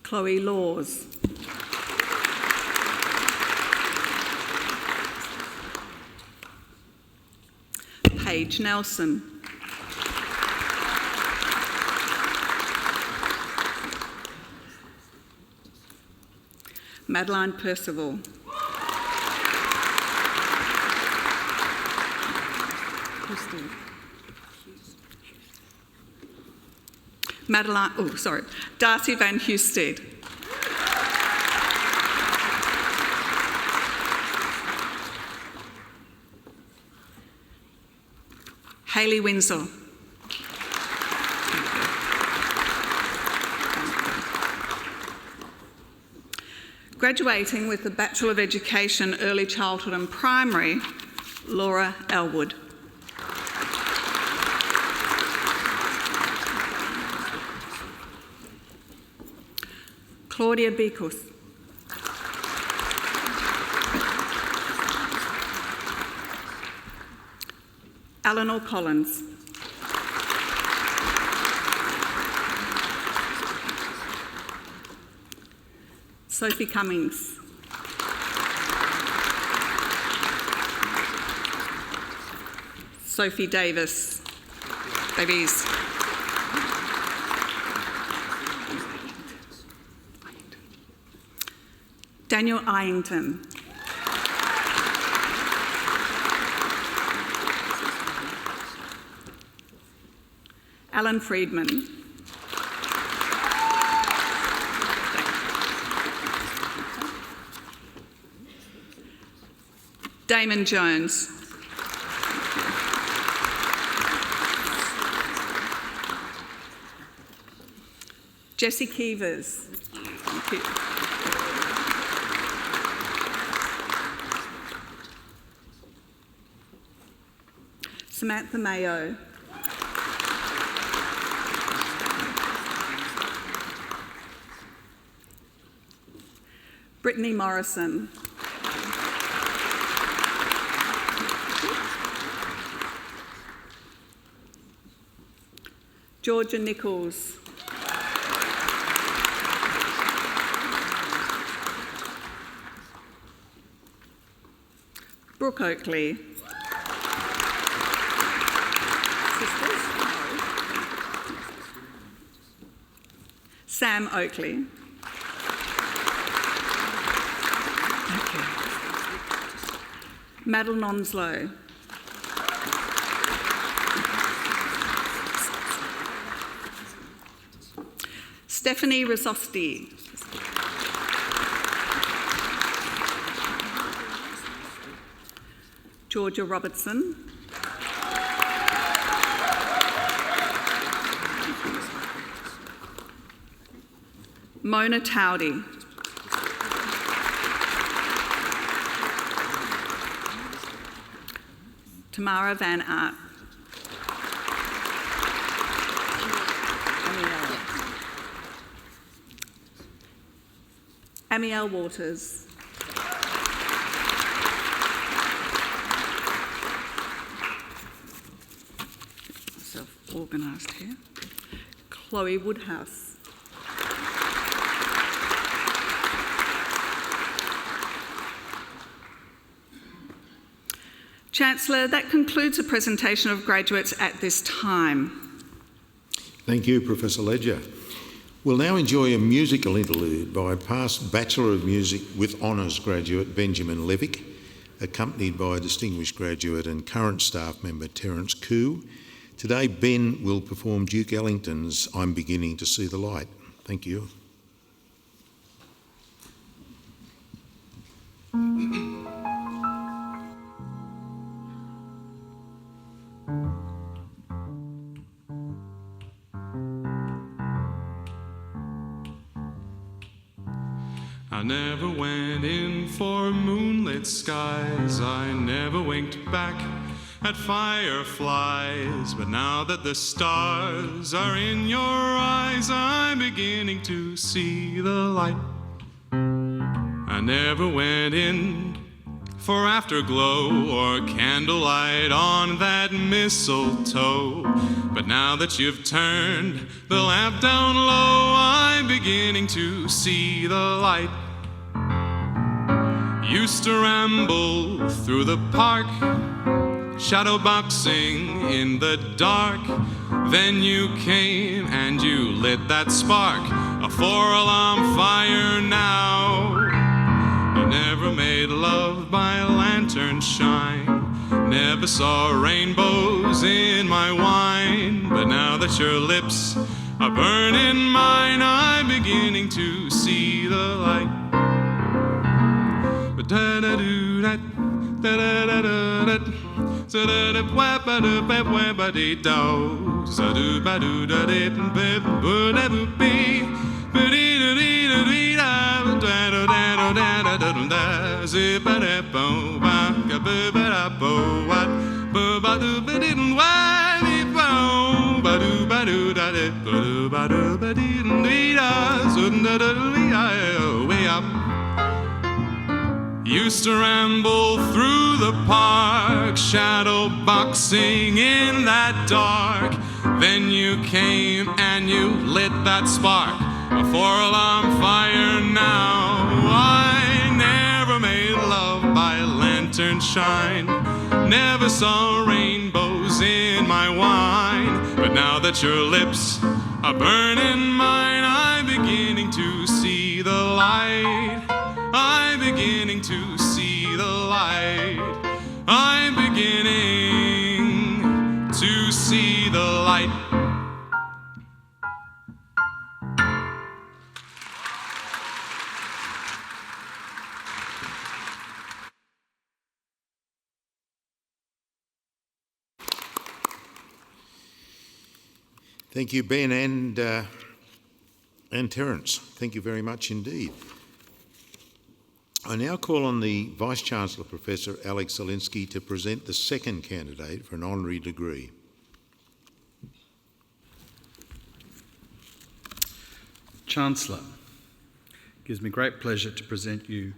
Chloe Laws. Paige Nelson. Madeline Percival. Darcy Van Husted. Hayley Windsor. Graduating with the Bachelor of Education, Early Childhood and Primary, Laura Elwood. Claudia Bikus. Eleanor Collins. Sophie Cummings. Sophie Davis. Davies. Daniel Iington. Alan Friedman. Damon Jones. Jessie Keevers. Thank you. Samantha Mayo. Brittany Morrison. Georgia Nichols. Brooke Oakley. Sisters? Sam Oakley. Madeline Onslow. Stephanie Rososti. Georgia Robertson. Mona Towdy. Tamara Van Art. Amiel Waters. Myself organised here. Chloe Woodhouse. Chancellor, that concludes the presentation of graduates at this time. Thank you, Professor Ledger. We'll now enjoy a musical interlude by past Bachelor of Music with Honours graduate Benjamin Levick, accompanied by a distinguished graduate and current staff member Terence Koo. Today, Ben will perform Duke Ellington's I'm Beginning to See the Light. Thank you. I never went in for moonlit skies, I never winked back at fireflies, but now that the stars are in your eyes, I'm beginning to see the light. I never went in for afterglow or candlelight on that mistletoe, but now that you've turned the lamp down low, I'm beginning to see the light. Used to ramble through the park, shadow boxing in the dark. Then you came and you lit that spark, a 4-alarm fire now. I never made love by lantern shine, never saw rainbows in my wine, but now that your lips are burning mine, I'm beginning to see the light. Da-da-do-dat, da-da-da-da-dat, za-da-da-wap-a-da-bap-wap-a-dee-do, za-do-ba-do-da-dee-bap-ba-da-boo-bee, ba-dee-da-dee-da-dee-da, da-da-da-da-da-da. zip-a-dip-o, ba-ga-boo-ba-da-bo, what, boo-ba-doo-ba-didn't-wa-dee-bo, ba-doo-ba-doo-da-dip, ba-doo-ba-doo-ba-dee-dee-da, zun-da-da-dee-da, way up. Used to ramble through the park, shadow boxing in that dark. Then you came and you lit that spark, a four-alarm fire now. I never made love by lantern shine, never saw rainbows in my wine. But now that your lips are burning mine, I'm beginning to see the light. I'm beginning to see the light. I'm beginning to see the light. Thank you, Ben and Terence. Thank you very much indeed. I now call on the Vice-Chancellor, Professor Alex Zielinski, to present the second candidate for an honorary degree. Chancellor, it gives me great pleasure to present you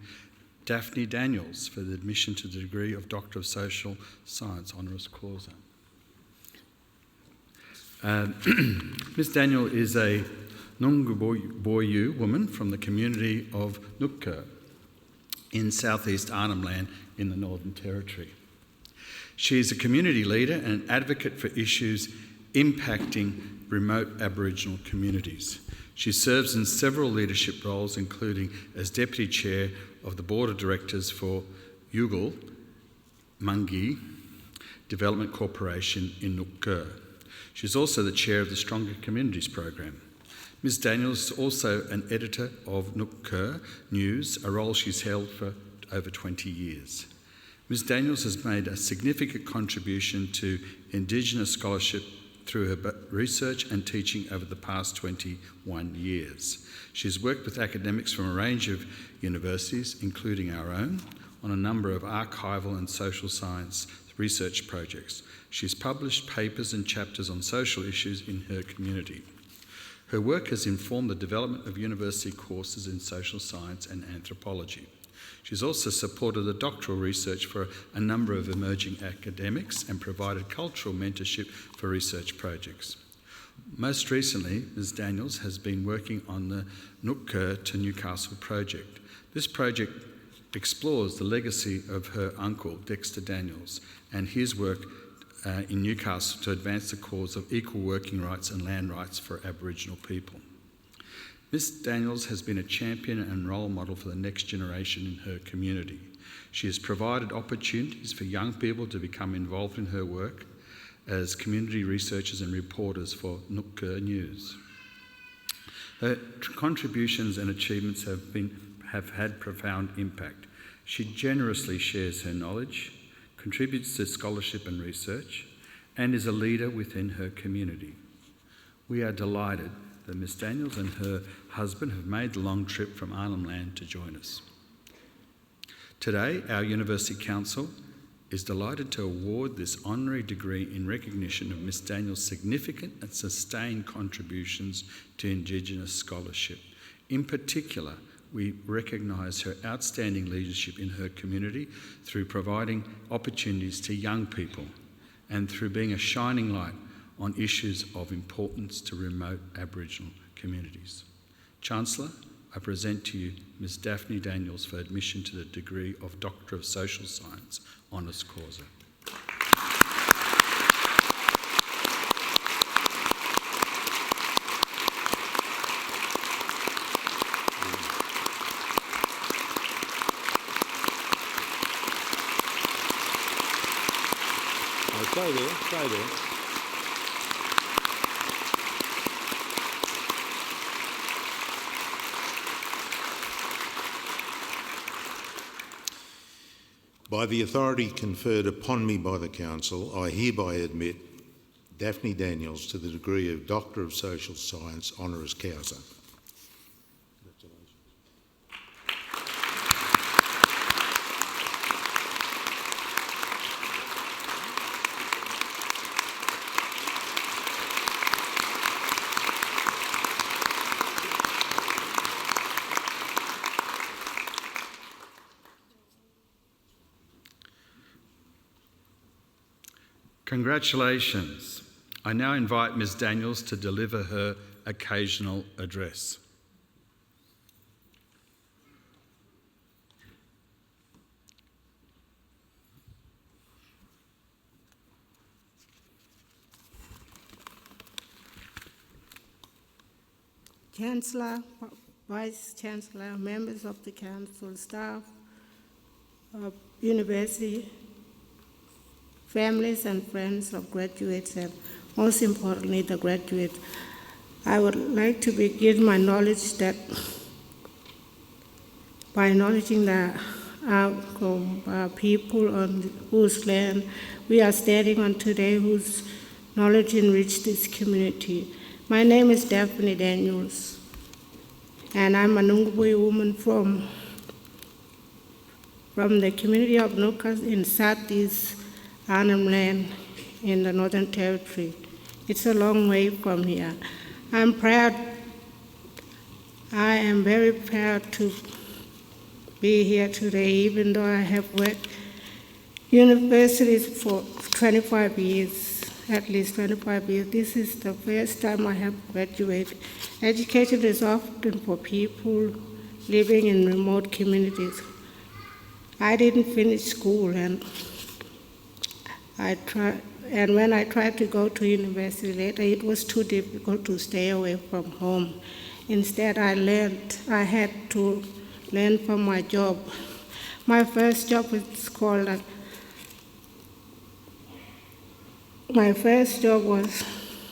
Daphne Daniels for the admission to the degree of Doctor of Social Science honoris causa. Ms Daniel is a Nungaboyu woman from the community of Newcastle in southeast Arnhem Land in the Northern Territory. She is a community leader and advocate for issues impacting remote Aboriginal communities. She serves in several leadership roles, including as Deputy Chair of the Board of Directors for Yugal Mungi Development Corporation in Newcastle. She is also the Chair of the Stronger Communities Program. Ms Daniels is also an editor of Newcastle News, a role she's held for over 20 years. Ms Daniels has made a significant contribution to Indigenous scholarship through her research and teaching over the past 21 years. She's worked with academics from a range of universities, including our own, on a number of archival and social science research projects. She's published papers and chapters on social issues in her community. Her work has informed the development of university courses in social science and anthropology. She's also supported the doctoral research for a number of emerging academics and provided cultural mentorship for research projects. Most recently, Ms Daniels has been working on the Newcastle to Newcastle project. This project explores the legacy of her uncle, Dexter Daniels, and his work in Newcastle to advance the cause of equal working rights and land rights for Aboriginal people. Ms Daniels has been a champion and role model for the next generation in her community. She has provided opportunities for young people to become involved in her work as community researchers and reporters for Newcastle News. Her contributions and achievements have had profound impact. She generously shares her knowledge, contributes to scholarship and research, and is a leader within her community. We are delighted that Ms Daniels and her husband have made the long trip from Arnhem Land to join us. Today, our University Council is delighted to award this honorary degree in recognition of Ms Daniels' significant and sustained contributions to Indigenous scholarship. In particular, we recognise her outstanding leadership in her community through providing opportunities to young people and through being a shining light on issues of importance to remote Aboriginal communities. Chancellor, I present to you Ms Daphne Daniels for admission to the degree of Doctor of Social Science honoris causa. Stay there, stay there. By the authority conferred upon me by the Council, I hereby admit Daphne Daniels to the degree of Doctor of Social Science honoris causa. Congratulations. I now invite Ms Daniels to deliver her occasional address. Chancellor, Vice Chancellor, members of the Council, staff of university, families and friends of graduates, and most importantly, the graduates. I would like to begin my knowledge that by acknowledging the people on whose land we are standing on today, whose knowledge enriched this community. My name is Daphne Daniels, and I'm a Nungubui woman from the community of Newcastle in Southeast Arnhem Land in the Northern Territory. It's a long way from here. I'm proud, I am very proud to be here today, even though I have worked universities for 25 years, at least 25 years. This is the first time I have graduated. Education is often for people living in remote communities. I didn't finish school, and when I tried to go to university later, it was too difficult to stay away from home. Instead, I had to learn from my job. My first job was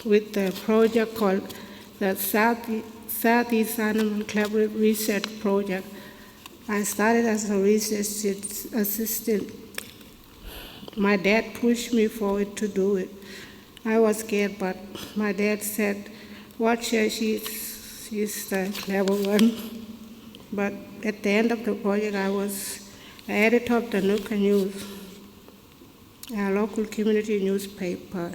with the project called the Southeast Arnhem Collaborative Research Project. I started as a research assistant. My dad pushed me forward to do it. I was scared, but my dad said, watch her, she's the clever one. But at the end of the project, I was the editor of the Newcastle News, a local community newspaper.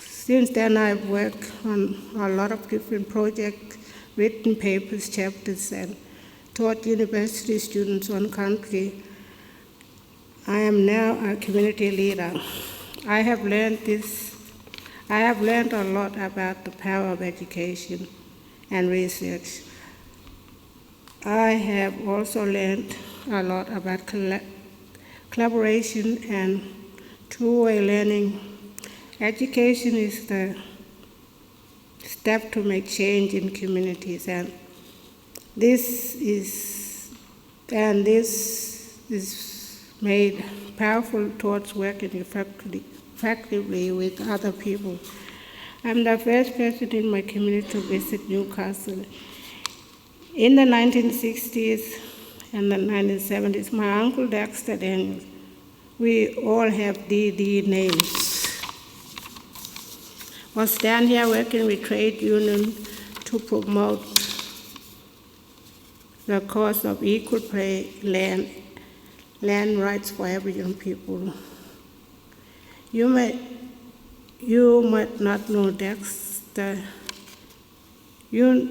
Since then, I've worked on a lot of different projects, written papers, chapters, and taught university students on country. I am now a community leader. I have learned a lot about the power of education and research. I have also learned a lot about collaboration and two-way learning. Education is the step to make change in communities, and this is made powerful towards working effectively with other people. I'm the first person in my community to visit Newcastle. In the 1960s and the 1970s, my uncle Dexter Daniels, we all have DD names, was down here working with trade union to promote the cause of equal pay, land rights for Aboriginal people. You might not know Dexter. You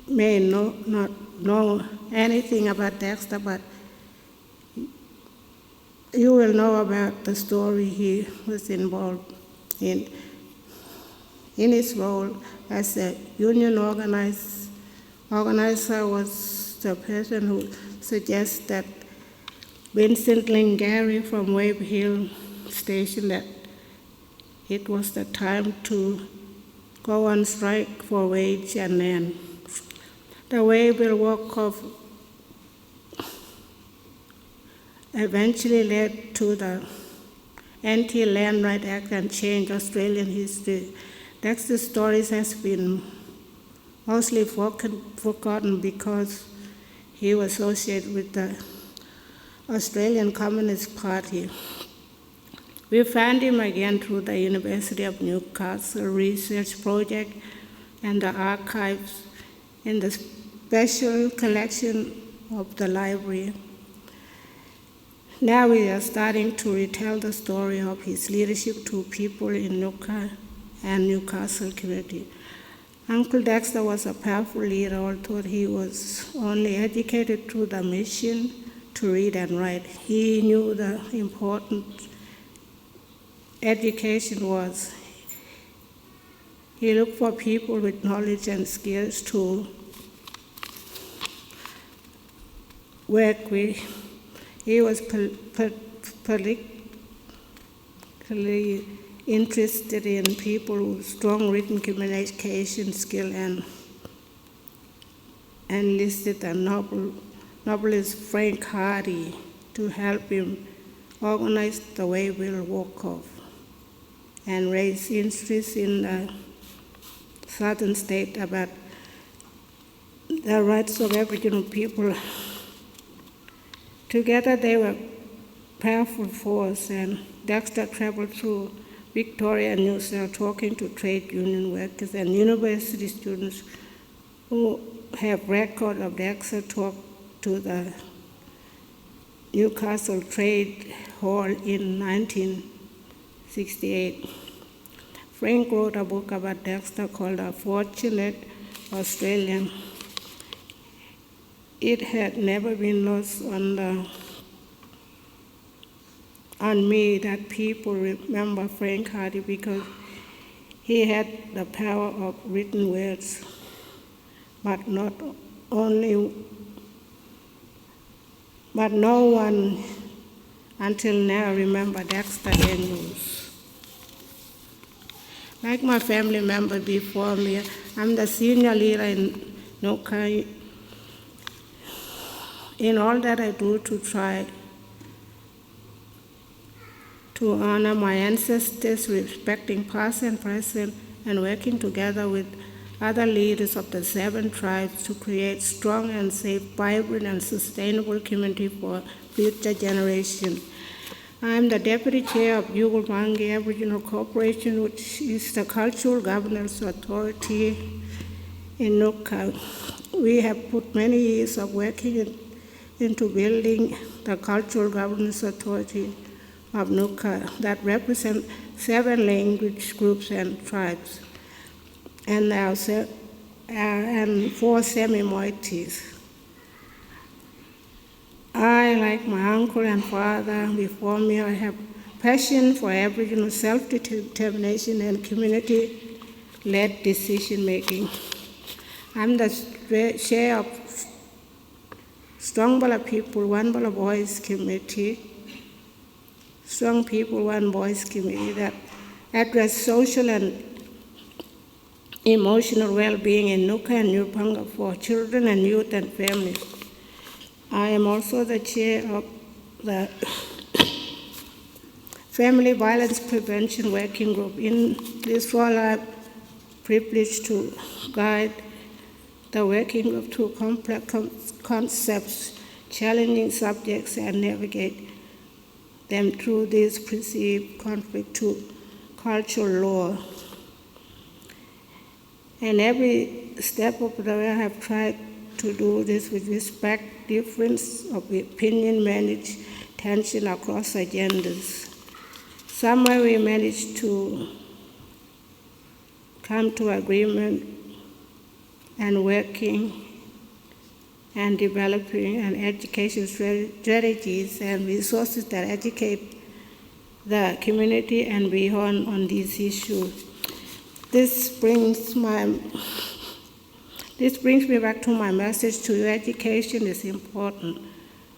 may not know anything about Dexter, but you will know about the story he was involved in his role as a union organizer was the person who suggested that Vincent Lingari from Wave Hill Station that it was the time to go on strike for wage and land. The Wave Hill walk-off eventually led to the Anti-Land Right Act and changed Australian history. Dexter's stories has been mostly forgotten because he was associated with the Australian Communist Party. We found him again through the University of Newcastle research project and the archives in the special collection of the library. Now we are starting to retell the story of his leadership to people in Newcastle and Newcastle community. Uncle Dexter was a powerful leader, although he was only educated through the mission to read and write. He knew the importance education was. He looked for people with knowledge and skills to work with. He was politically interested in people with strong written communication skill and enlisted a novelist Frank Hardy to help him organize the Wayville Walk-Off and raise interest in the southern state about the rights of Aboriginal people. Together they were a powerful force, and Dexter traveled through Victoria and New South talking to trade union workers and university students who have record of Dexter talk to the Newcastle Trade Hall in 1968. Frank wrote a book about Dexter called A Fortunate Australian. It had never been lost on me that people remember Frank Hardy because he had the power of written words, but no one until now remember Dexter Andrews. Like my family member before me, I'm the senior leader in Newcastle. In all that I do to try to honor my ancestors, respecting past and present, and working together with other leaders of the 7 tribes to create strong and safe, vibrant and sustainable community for future generations. I am the Deputy Chair of Yugumangi Aboriginal Corporation, which is the cultural governance authority in Newcastle. We have put many years of working into building the cultural governance authority of Newcastle that represent 7 language groups and tribes, and 4 semi-moieties. I, like my uncle and father before me, I have passion for Aboriginal self-determination and community-led decision-making. I'm the chair of Strong Bala People, One Bala Boys Committee, Strong People, One Boys Committee that address social and emotional well-being in Nuka and Nupanga for children and youth and families. I am also the chair of the Family Violence Prevention Working Group. In this role, I'm privileged to guide the working group through complex concepts, challenging subjects, and navigate them through this perceived conflict to cultural law. And every step of the way I have tried to do this with respect, difference of opinion, manage tension across agendas. Somewhere we managed to come to agreement and working and developing an education strategies and resources that educate the community and beyond on these issues. This brings me back to my message to you. Education is important,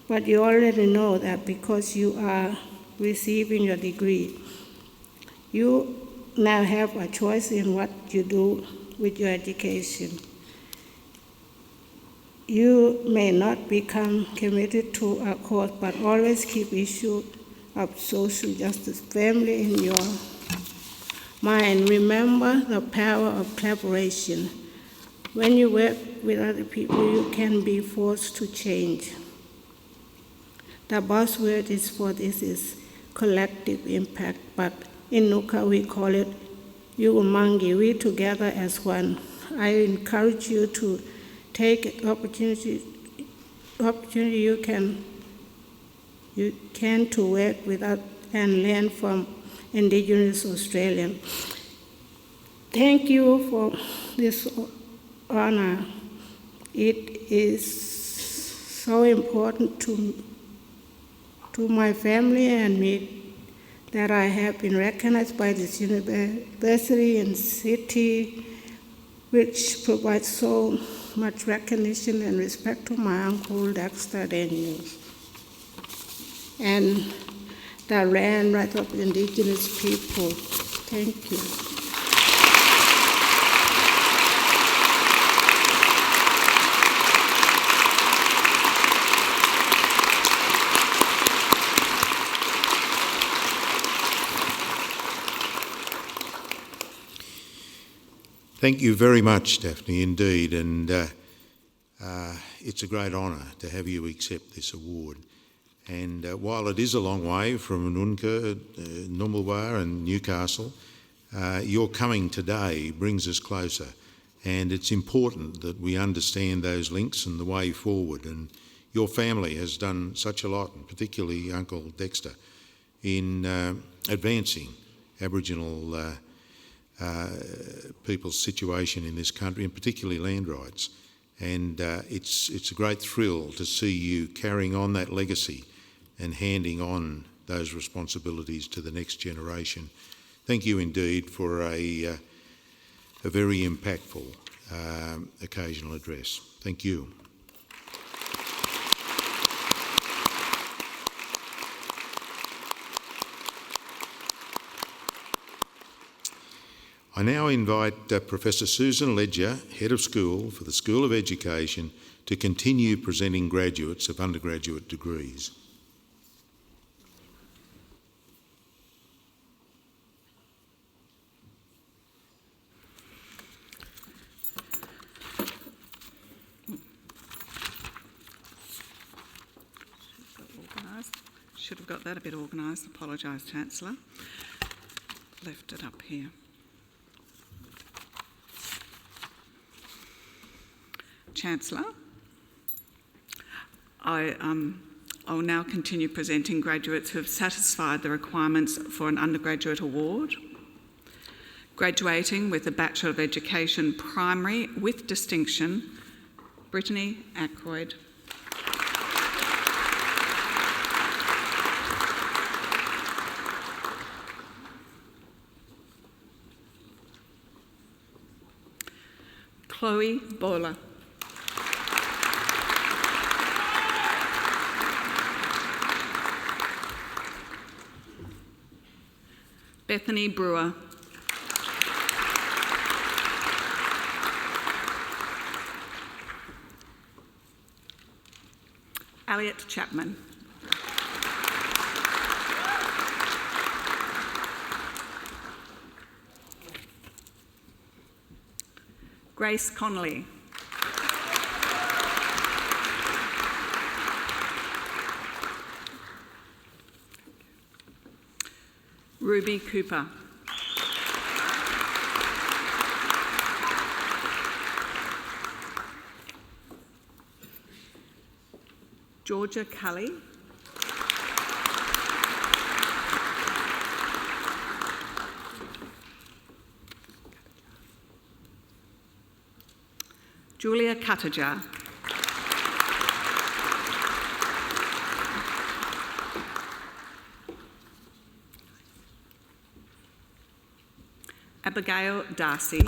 but you already know that because you are receiving your degree, you now have a choice in what you do with your education. You may not become committed to a cause, but always keep issue of social justice firmly in your mind. Remember the power of collaboration. When you work with other people, you can be forced to change. The buzzword is for this is collective impact, but in Nuka we call it Yugumangi, we together as one. I encourage you to take opportunity you can to work with and learn from Indigenous Australians. Thank you for this honor. It is so important to my family and me that I have been recognized by this university and city, which provides so much recognition and respect to my uncle Dexter Daniels, and the land rights of indigenous people. Thank you. Thank you very much, Daphne, indeed, and it's a great honour to have you accept this award. And while it is a long way from Nunca, Numulwar and Newcastle, your coming today brings us closer, and it's important that we understand those links and the way forward. And your family has done such a lot, and particularly Uncle Dexter, in advancing Aboriginal people's situation in this country, and particularly land rights. And it's a great thrill to see you carrying on that legacy and handing on those responsibilities to the next generation. Thank you indeed for a very impactful occasional address. Thank you. I now invite Professor Susan Ledger, Head of School for the School of Education, to continue presenting graduates of undergraduate degrees. Should have got that a bit organised. Apologise, Chancellor. Left it up here. Chancellor, I'll now continue presenting graduates who have satisfied the requirements for an undergraduate award. Graduating with a Bachelor of Education Primary with distinction, Brittany Ackroyd. Chloe Bowler. Bethany Brewer. Elliot Chapman. Grace Connolly. Ruby Cooper. Georgia Cully. Julia Cuttager. Abigail Darcy.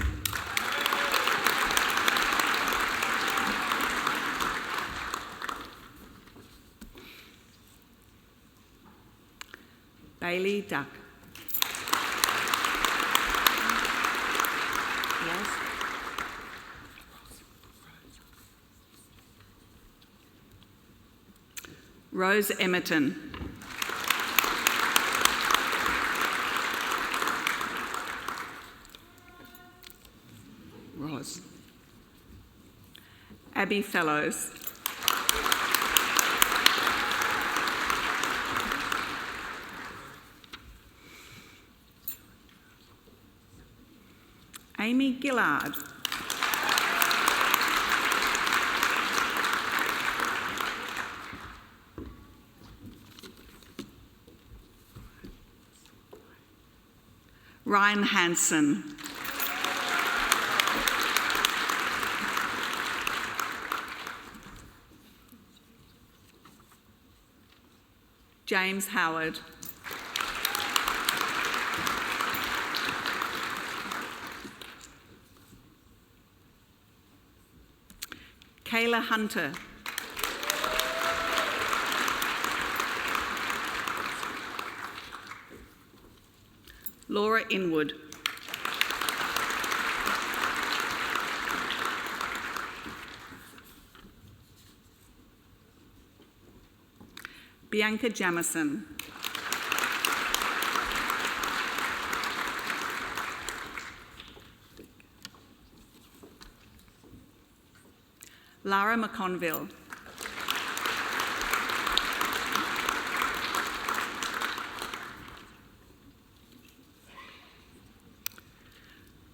Bailey Duck. Yes. Rose Emerton. Roz. Abby Fellows. Amy Gillard. Ryan Hansen. James Howard. Kayla Hunter. Laura Inwood. Bianca Jamison. Lara McConville.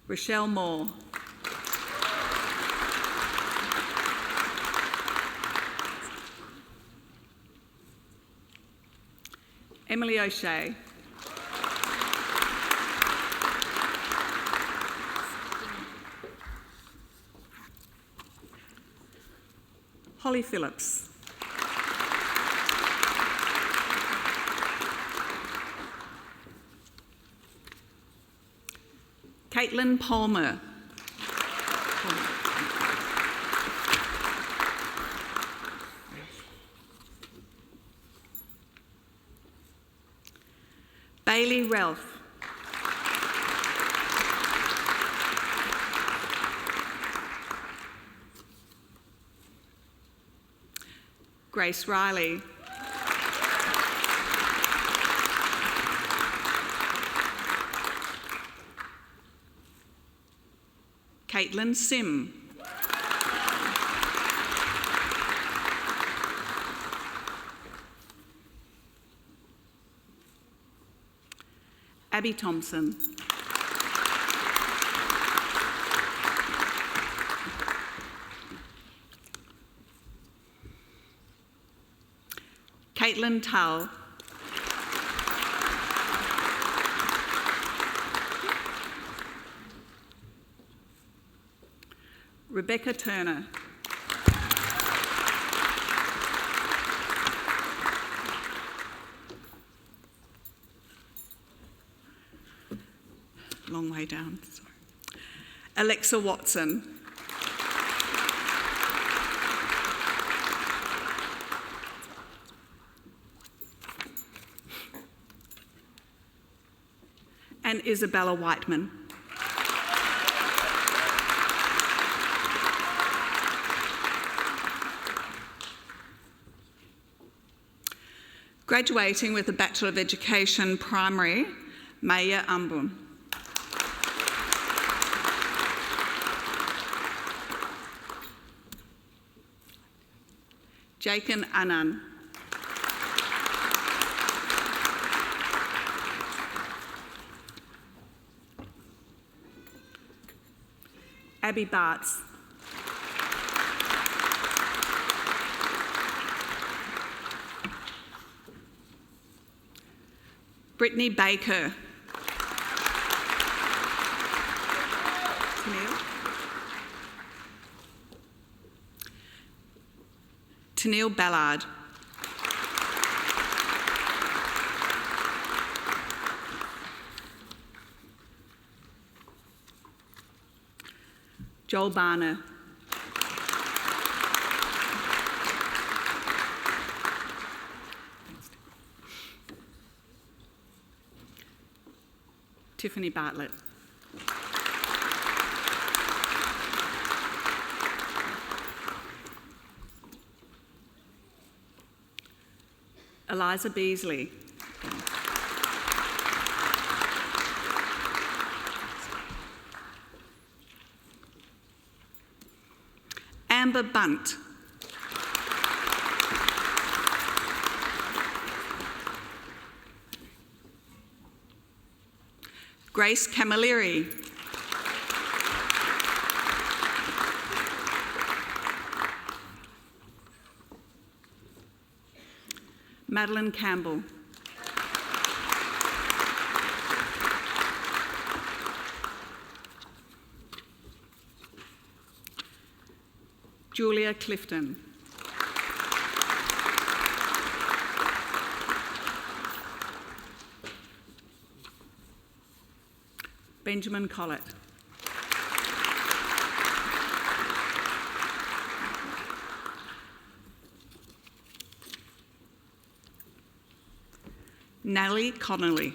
Rochelle Moore. Emily O'Shea. Holly Phillips. Caitlin Palmer. Bailey Ralph. Grace Riley. Caitlin Sim. Abby Thompson. Caitlin Tull. Rebecca Turner. Long way down. Sorry. Alexa Watson. And Isabella Whiteman. Graduating with a Bachelor of Education Primary, Maya Umbun. Jaken Annan. Abby Bartz. Brittany Baker. Tennille Ballard. Joel Barner. Tiffany Bartlett. Eliza Beasley. Amber Bunt. Grace Camilleri. Madeline Campbell. Julia Clifton. Benjamin Collett. Natalie Connolly.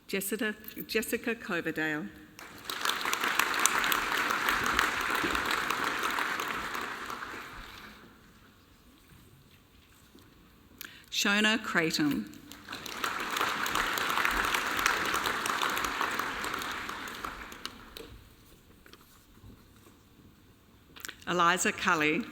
Jessica Coverdale. Shona Creighton. Eliza Cully.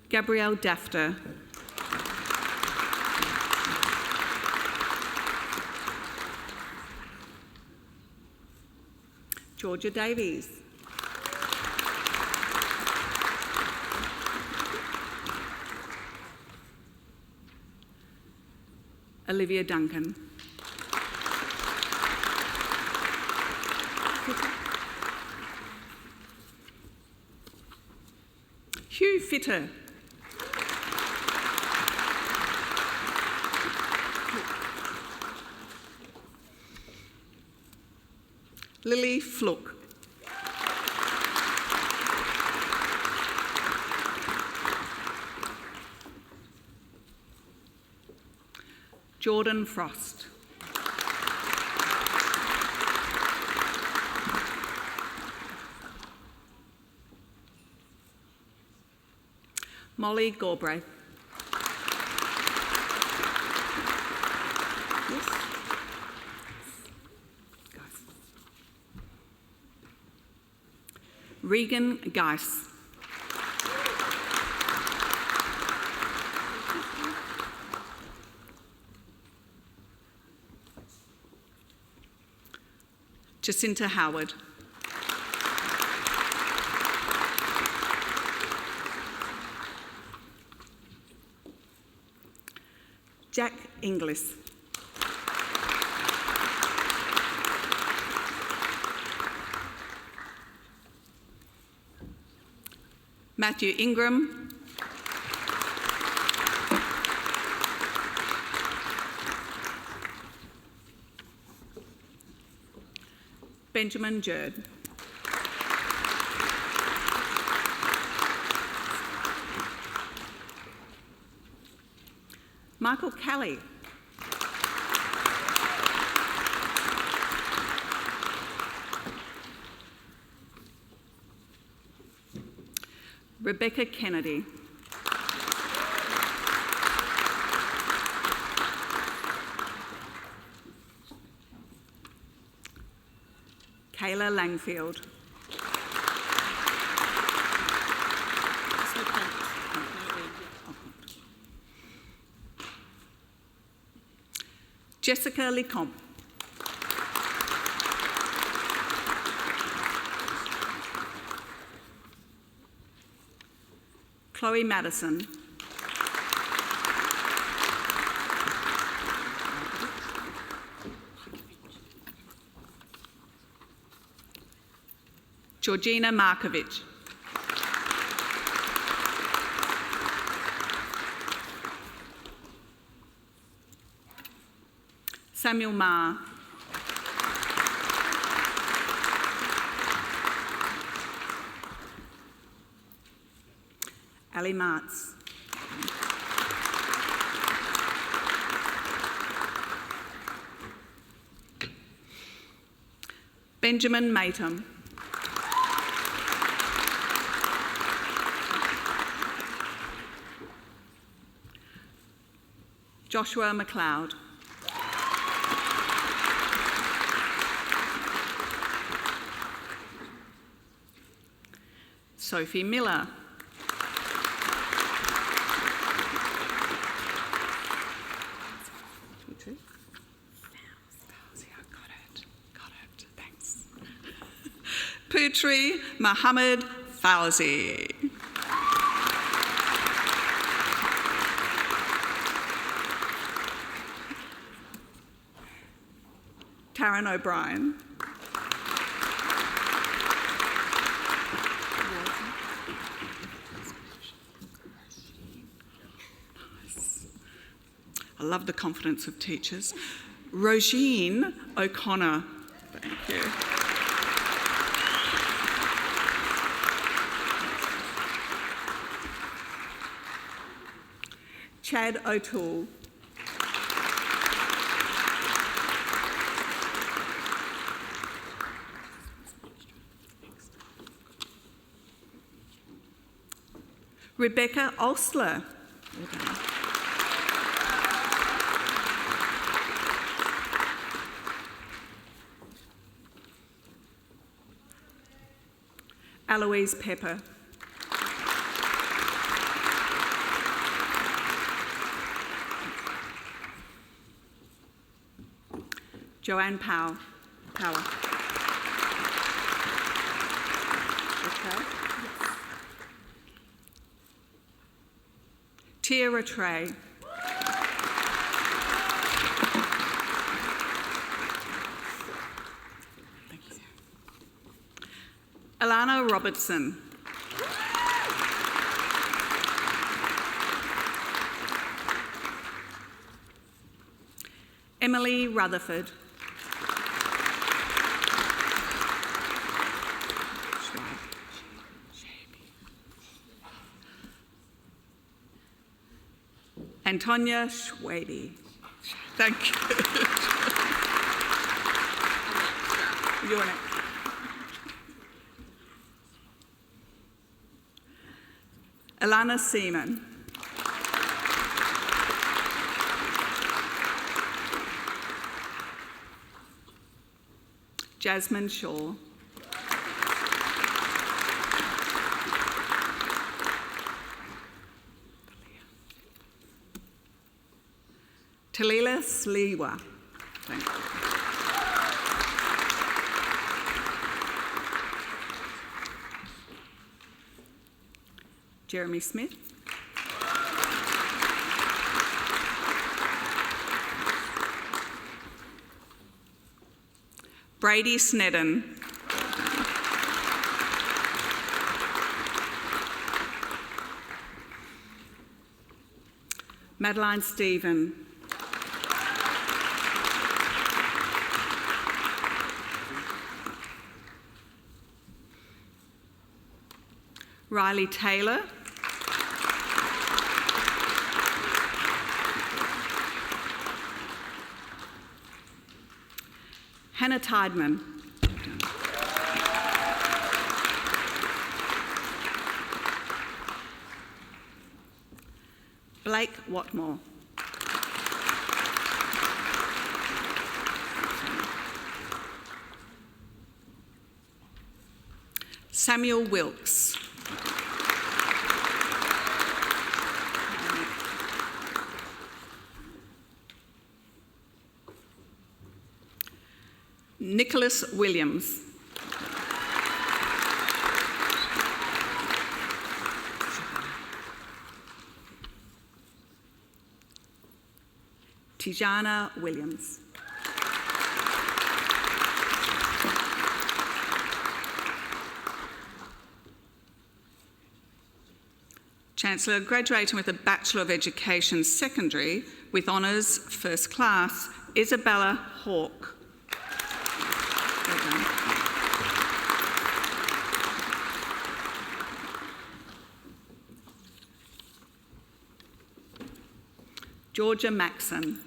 Gabrielle Dafter. Georgia Davies. Olivia Duncan. Hugh Fitter. Lily Fluke. Jordan Frost. Molly Galbraith. Yes. Regan Geis. Jacinta Howard. Jack Inglis. Matthew Ingram. Benjamin Jerd. Michael Kelly. Rebecca Kennedy. Kayla Langfield. Jessica Lecomte. Chloe Madison. Georgina Markovic. Samuel Ma. Ali Martz. Benjamin Matum. Joshua McLeod. Sophie Miller. Putri Mohammed Fauzi. Taryn O'Brien. Nice. I love the confidence of teachers. Rogine O'Connor. Thank you. Chad O'Toole. Rebecca Olsler. Eloise Pepper. Joanne Power. Okay. Tia Rattray. Alana Robertson. Emily Rutherford. Antonia Schwaby. Thank you. You're next. Alana Seaman. Jasmine Shaw. Talila Sliwa. Thank you. Jeremy Smith. Brady Snedden. Madeline Stephen. Riley Taylor. Hannah Tideman. Blake Watmore. Samuel Wilkes. Nicholas Williams. Tijana Williams. Chancellor, graduating with a Bachelor of Education Secondary with honours first class, Isabella Hawke. Well done. Georgia Maxon.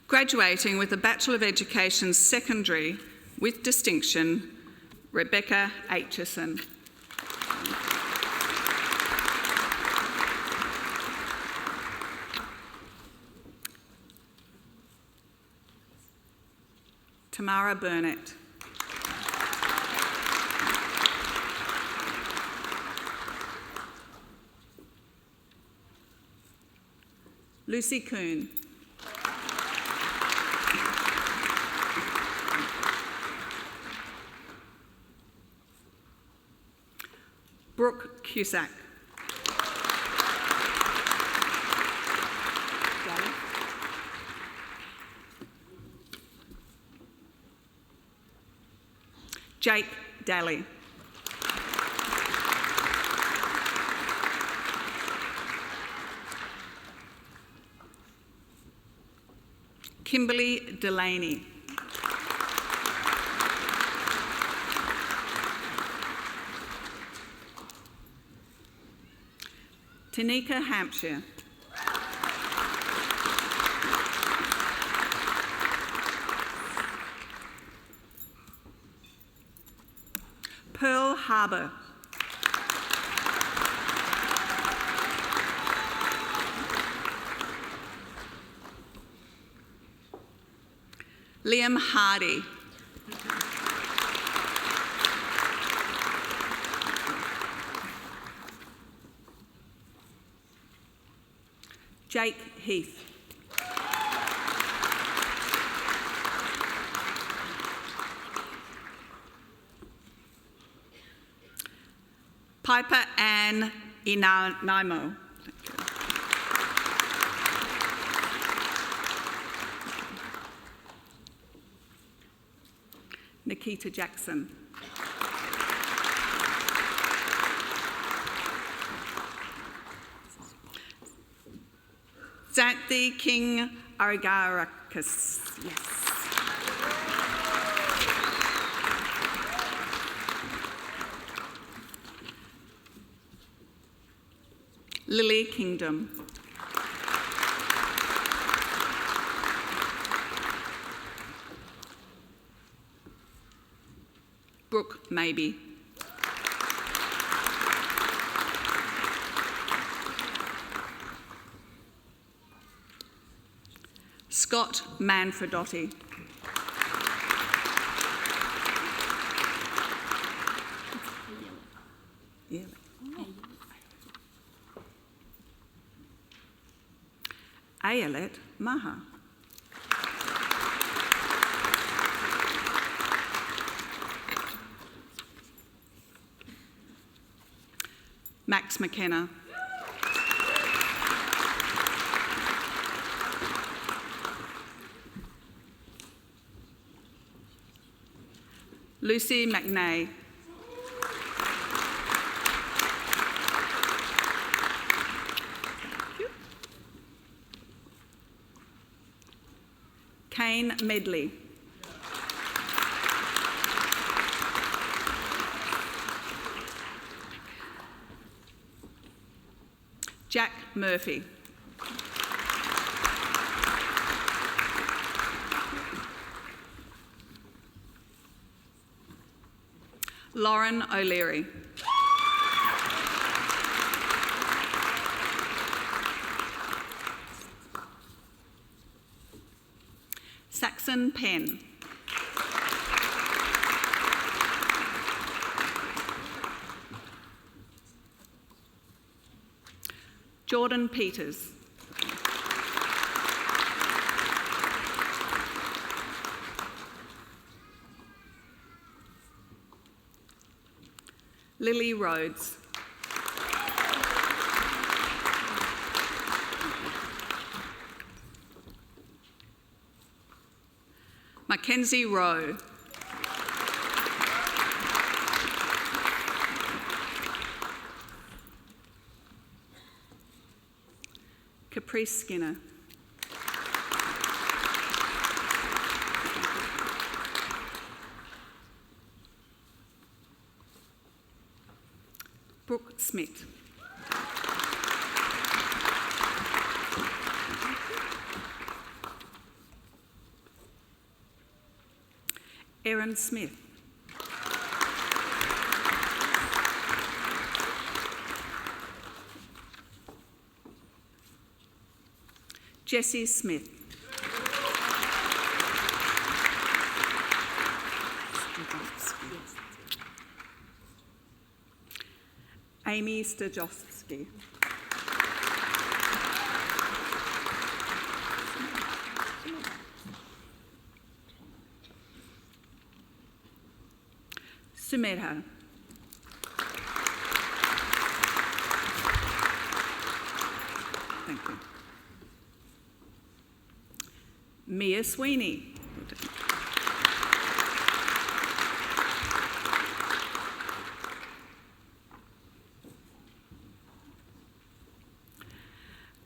Graduating with a Bachelor of Education Secondary with distinction, Rebecca Aitchison. Tamara Burnett. Lucy Kuhn. Brooke Cusack. Jake Daly. Kimberly Delaney. Tanika Hampshire. Pearl Harbour. Liam Hardy. Jake Heath. Piper Ann Inaimo. Nikita Jackson. Xanthi King Arigarakis. Yes. Lily Kingdom. Brooke Maybe. Scott Manfredotti. Yeah. Ayelet Maha. Max McKenna. Lucy McNay. Kane Medley. Jack Murphy. Lauren O'Leary. Saxon Penn. Jordan Peters. Lily Rhodes. Mackenzie Rowe. Caprice Skinner. Brooke Smith. Erin Smith. Jessie Smith. Amy Stajowski. Sumedha. Thank you. Mia Sweeney.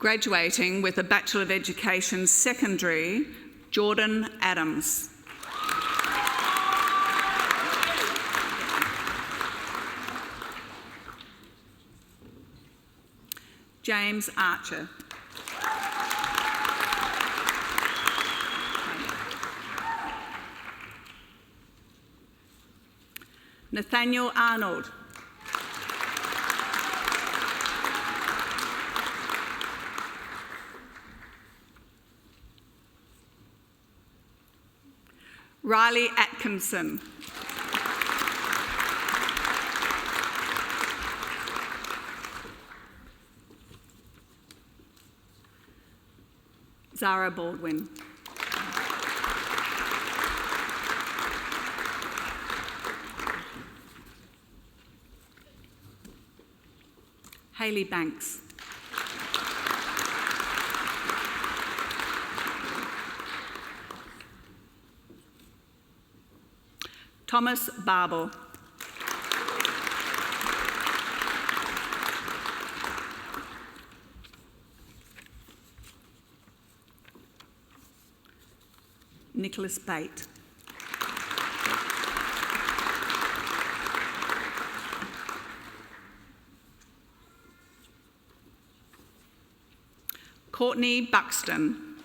Graduating with a Bachelor of Education Secondary, Jordan Adams. James Archer. Nathaniel Arnold. Riley Atkinson. Zara Baldwin. Hayley Banks. Thomas Barble. Nicholas Bate. Courtney Buxton.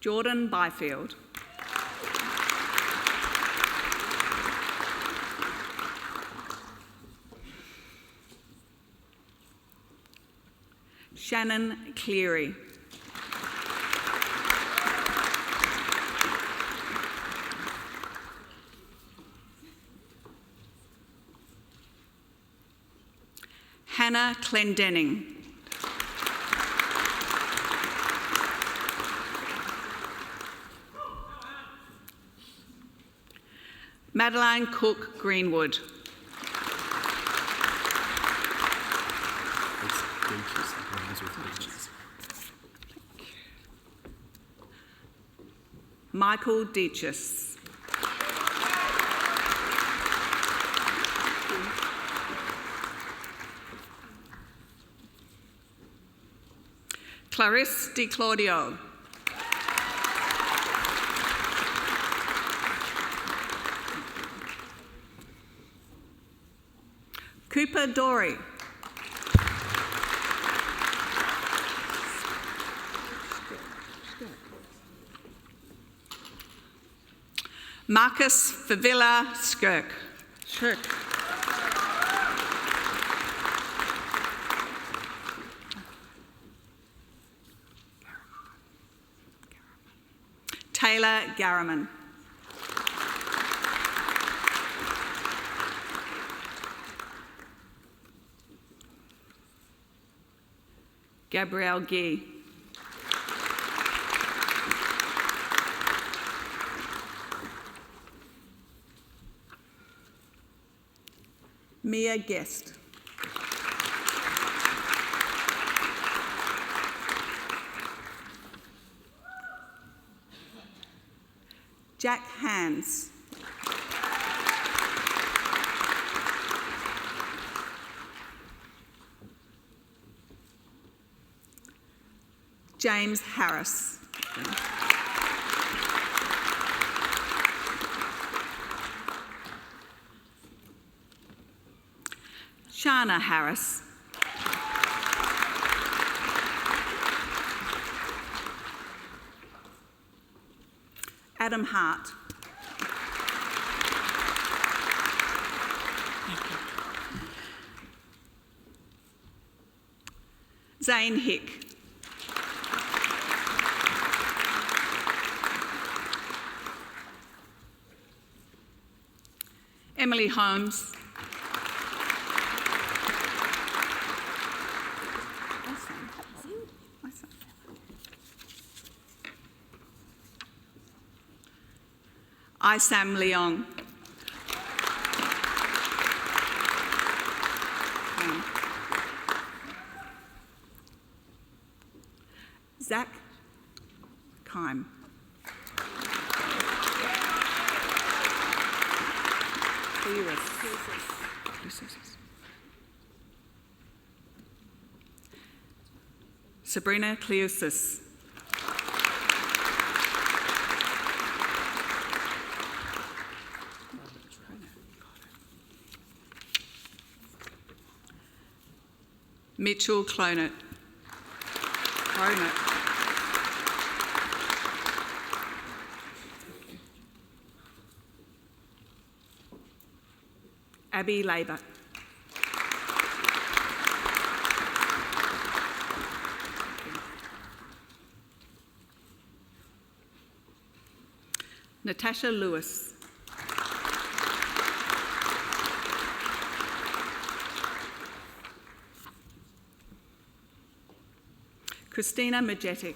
Jordan Byfield. Shannon Cleary. Hannah Clendenning. Madeline Cook Greenwood. Michael Deitchis. Clarisse Di Claudio. Cooper Dory. Marcus Favilla Skirk. Taylor Garriman. Gabrielle Gee. Mia Guest. Jack Hands. James Harris. Shana Harris. Adam Hart. Zane Hick. Emily Holmes. Isam Leong. Zach Kime. Sabrina Cleusis. Mitchell Clonett. Abby Labour. Natasha Lewis. Christina Majetic.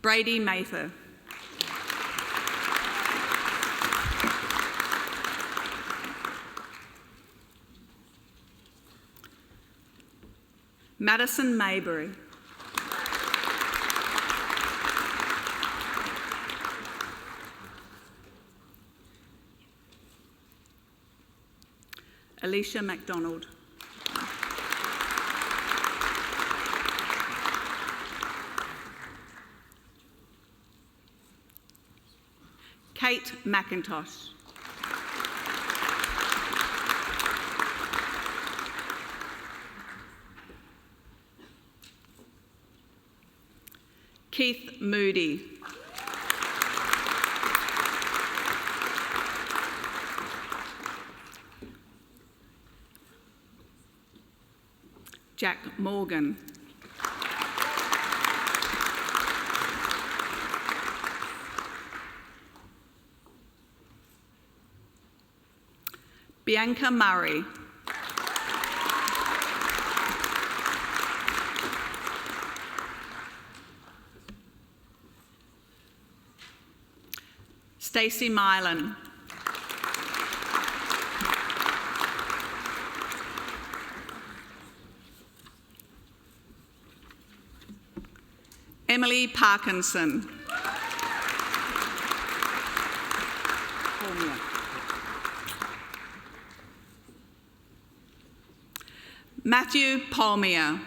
Brady Mather. Madison Maybury. Alicia MacDonald. Kate McIntosh. Keith Moody. Jack Morgan. Bianca Murray. Stacey Mylan. Emily Parkinson. Matthew Palmier.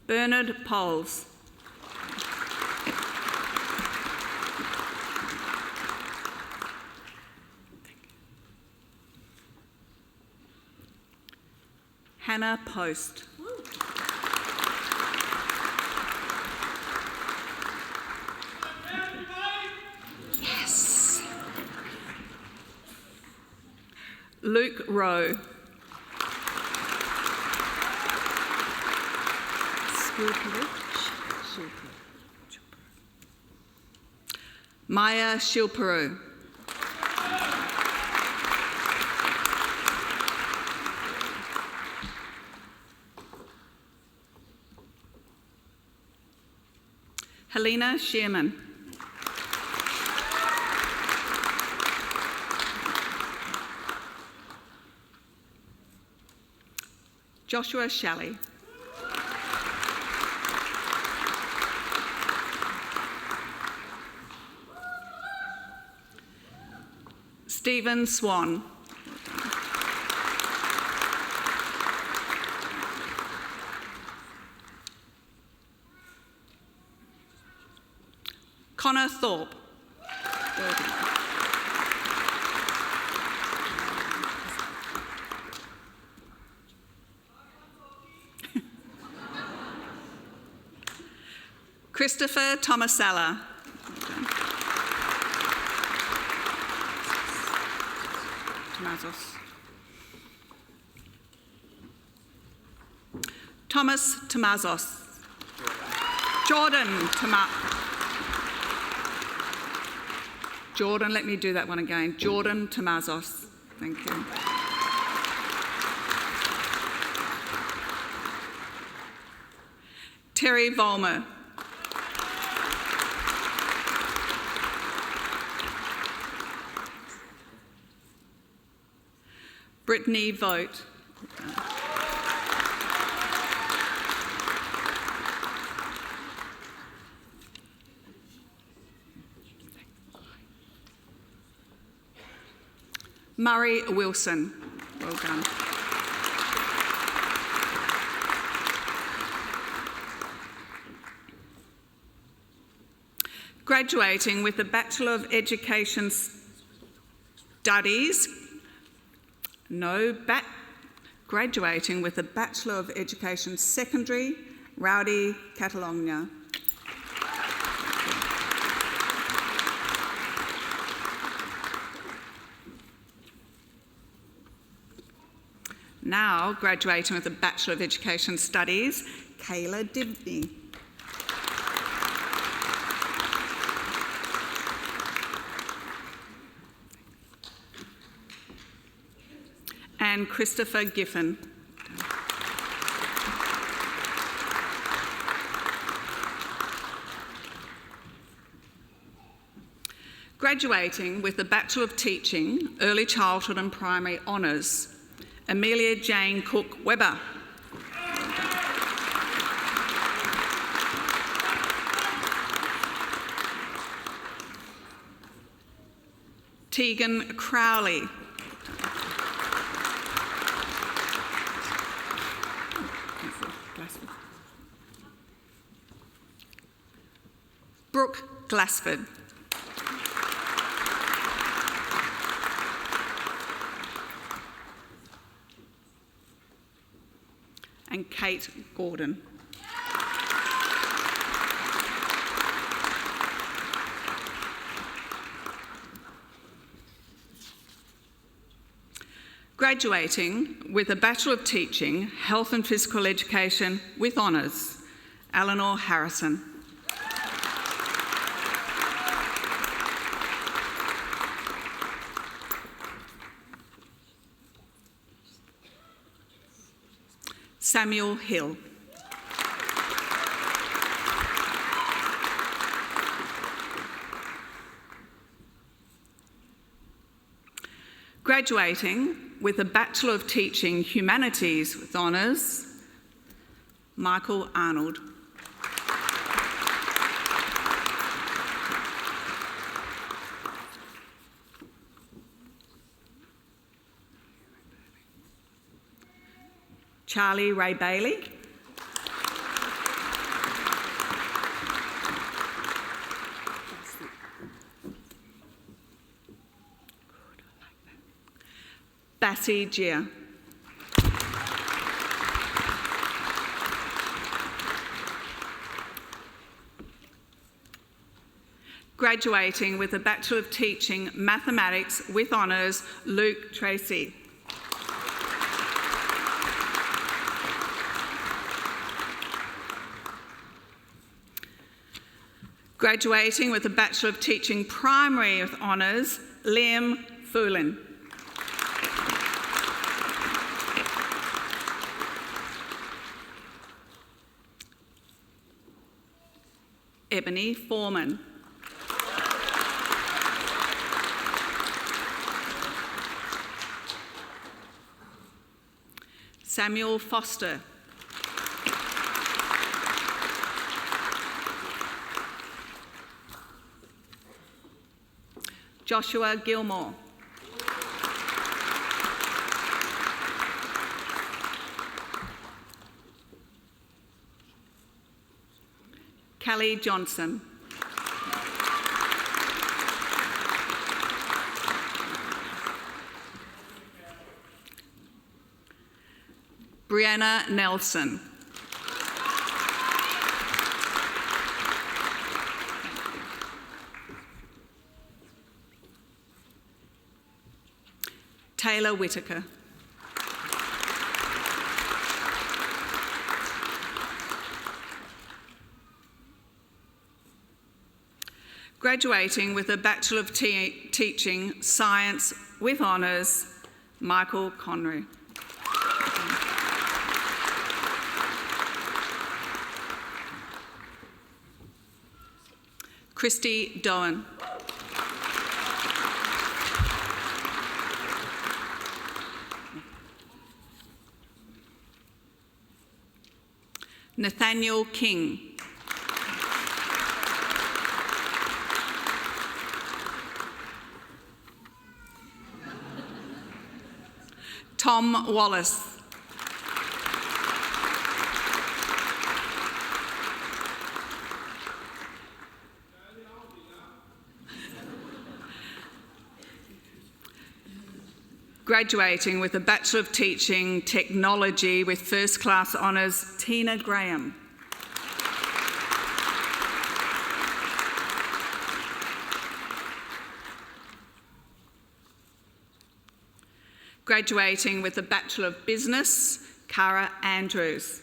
Bernard Poles. Hannah Post. Yes. Luke Rowe. Maya Shilperu. Helena Shearman. Joshua Shalley. Stephen Swan. Connor Thorpe. Christopher Tomasella. Thomas Tomazos. Jordan, let me do that one again. Jordan Tomazos. Thank you. Terry Volmer. Brittany Vogt. Murray Wilson. Well done. Graduating with a Bachelor of Education Studies. Graduating with a Bachelor of Education Secondary, Rowdy Catalogna. Now graduating with a Bachelor of Education Studies, Kayla Dibney. And Christopher Giffen. Graduating with a Bachelor of Teaching, Early Childhood and Primary Honours, Amelia Jane Cook Webber. Tegan Crowley. Brooke Glassford. And Kate Gordon. Graduating with a Bachelor of Teaching, Health and Physical Education with Honours, Eleanor Harrison. Samuel Hill. Graduating with a Bachelor of Teaching, Humanities with Honours, Michael Arnold. Charlie Ray Bailey. Bassie Gia. Graduating with a Bachelor of Teaching, Mathematics with Honours, Luke Tracy. Graduating with a Bachelor of Teaching, Primary with Honours, Liam Foulin. Ebony Foreman. Samuel Foster. Joshua Gilmore. Callie Johnson. Brianna Nelson. Taylor Whitaker. Graduating with a Bachelor of Teaching, Science with Honours, Michael Conry. Christy Doan. Nathaniel King. Tom Wallace. Graduating with a Bachelor of Teaching Technology with First Class Honours, Tina Graham. Graduating with a Bachelor of Business, Cara Andrews.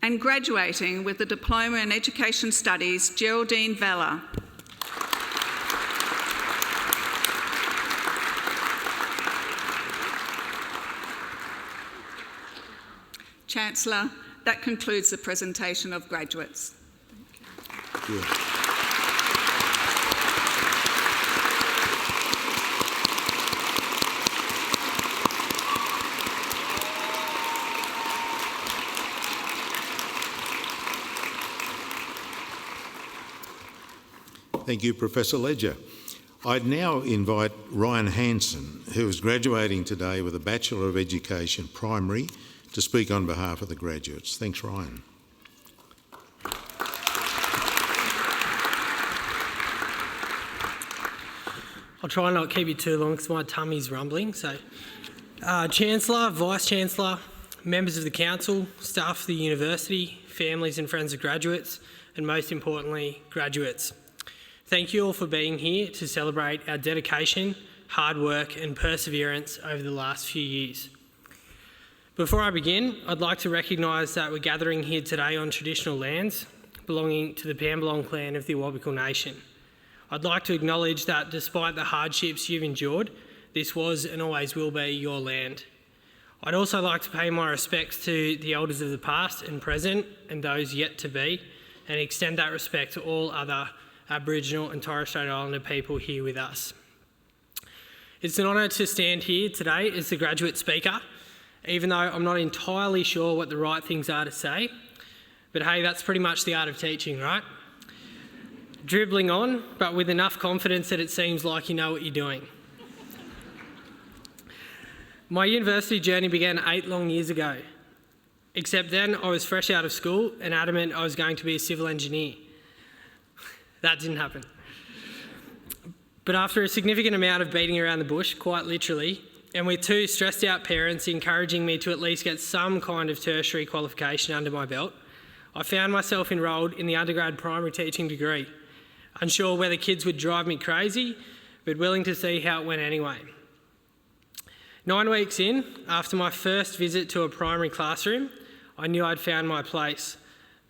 And graduating with a Diploma in Education Studies, Geraldine Vella. Chancellor, that concludes the presentation of graduates. Thank you. Thank you, Professor Ledger. I'd now invite Ryan Hansen, who is graduating today with a Bachelor of Education Primary, to speak on behalf of the graduates. Thanks, Ryan. I'll try and not keep you too long because my tummy's rumbling. So, Chancellor, Vice-Chancellor, members of the Council, staff of the University, families and friends of graduates, and most importantly, graduates. Thank you all for being here to celebrate our dedication, hard work and perseverance over the last few years. Before I begin, I'd like to recognise that we're gathering here today on traditional lands belonging to the Pambalong clan of the Awabakal Nation. I'd like to acknowledge that despite the hardships you've endured, this was and always will be your land. I'd also like to pay my respects to the elders of the past and present and those yet to be, and extend that respect to all other Aboriginal and Torres Strait Islander people here with us. It's an honour to stand here today as the graduate speaker, even though I'm not entirely sure what the right things are to say. But hey, that's pretty much the art of teaching, right? Dribbling on, but with enough confidence that it seems like you know what you're doing. My university journey began 8 long years ago, except then I was fresh out of school and adamant I was going to be a civil engineer. That didn't happen. But after a significant amount of beating around the bush, quite literally, and with 2 stressed out parents encouraging me to at least get some kind of tertiary qualification under my belt, I found myself enrolled in the undergrad primary teaching degree, unsure whether kids would drive me crazy, but willing to see how it went anyway. 9 weeks in, after my first visit to a primary classroom, I knew I'd found my place,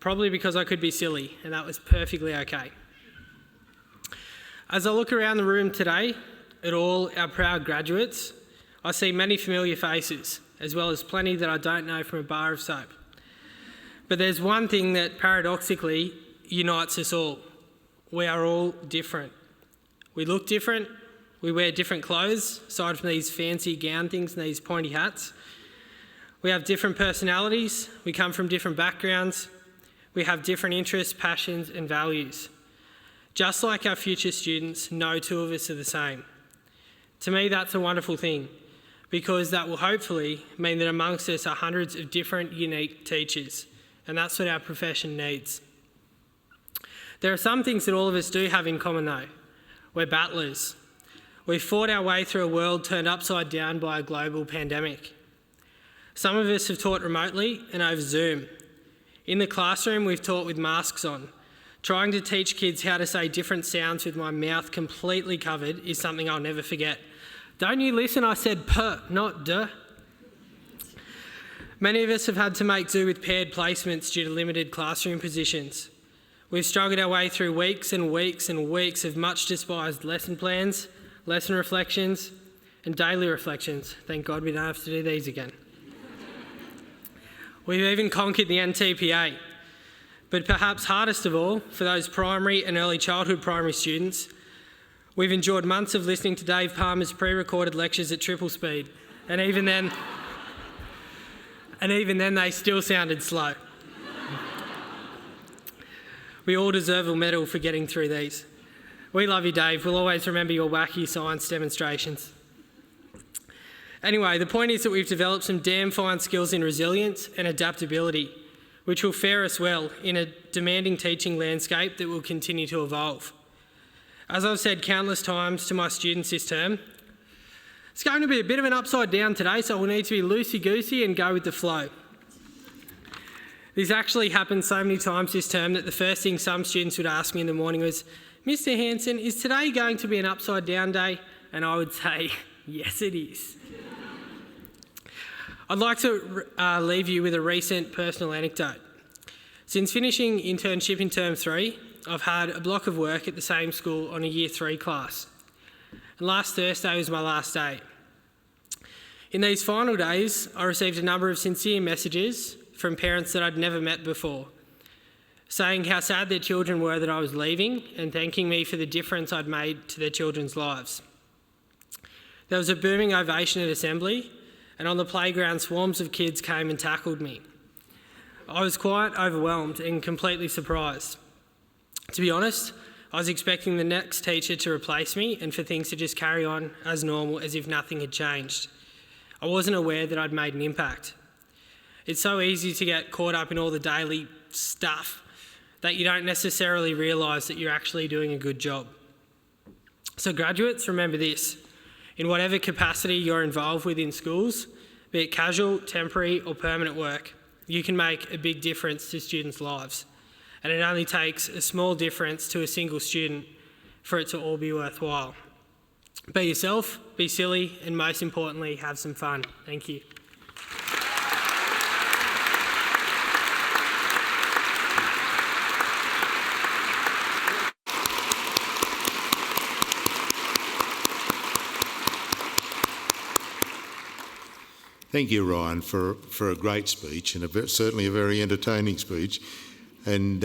probably because I could be silly, and that was perfectly okay. As I look around the room today at all our proud graduates, I see many familiar faces, as well as plenty that I don't know from a bar of soap. But there's one thing that paradoxically unites us all. We are all different. We look different, we wear different clothes, aside from these fancy gown things and these pointy hats. We have different personalities, we come from different backgrounds, we have different interests, passions and values. Just like our future students, no 2 of us are the same. To me, that's a wonderful thing, because that will hopefully mean that amongst us are hundreds of different, unique teachers, and that's what our profession needs. There are some things that all of us do have in common though. We're battlers. We've fought our way through a world turned upside down by a global pandemic. Some of us have taught remotely and over Zoom. In the classroom, we've taught with masks on. Trying to teach kids how to say different sounds with my mouth completely covered is something I'll never forget. Don't you listen, I said "per," not "duh." Many of us have had to make do with paired placements due to limited classroom positions. We've struggled our way through weeks and weeks and weeks of much despised lesson plans, lesson reflections, and daily reflections. Thank God we don't have to do these again. We've even conquered the NTPA. But perhaps hardest of all, for those primary and early childhood primary students, We've endured months of listening to Dave Palmer's pre-recorded lectures at triple speed, and even then they still sounded slow. We all deserve a medal for getting through these. We love you, Dave. We'll always remember your wacky science demonstrations. Anyway, the point is that we've developed some damn fine skills in resilience and adaptability, which will fare us well in a demanding teaching landscape that will continue to evolve. As I've said countless times to my students this term, it's going to be a bit of an upside down today, so we'll need to be loosey-goosey and go with the flow. This actually happened so many times this term that the first thing some students would ask me in the morning was, "Mr. Hanson, is today going to be an upside down day?" And I would say, "Yes, it is." I'd like to leave you with a recent personal anecdote. Since finishing internship in term 3, I've had a block of work at the same school on a year 3 class. And last Thursday was my last day. In these final days, I received a number of sincere messages from parents that I'd never met before, saying how sad their children were that I was leaving and thanking me for the difference I'd made to their children's lives. There was a booming ovation at assembly, and on the playground swarms of kids came and tackled me. I was quite overwhelmed and completely surprised. To be honest, I was expecting the next teacher to replace me and for things to just carry on as normal as if nothing had changed. I wasn't aware that I'd made an impact. It's so easy to get caught up in all the daily stuff that you don't necessarily realise that you're actually doing a good job. So graduates, remember this. In whatever capacity you're involved with in schools, be it casual, temporary or permanent work, you can make a big difference to students' lives. And it only takes a small difference to a single student for it to all be worthwhile. Be yourself, be silly, and most importantly, have some fun. Thank you. Thank you, Ryan, for a great speech and certainly a very entertaining speech. And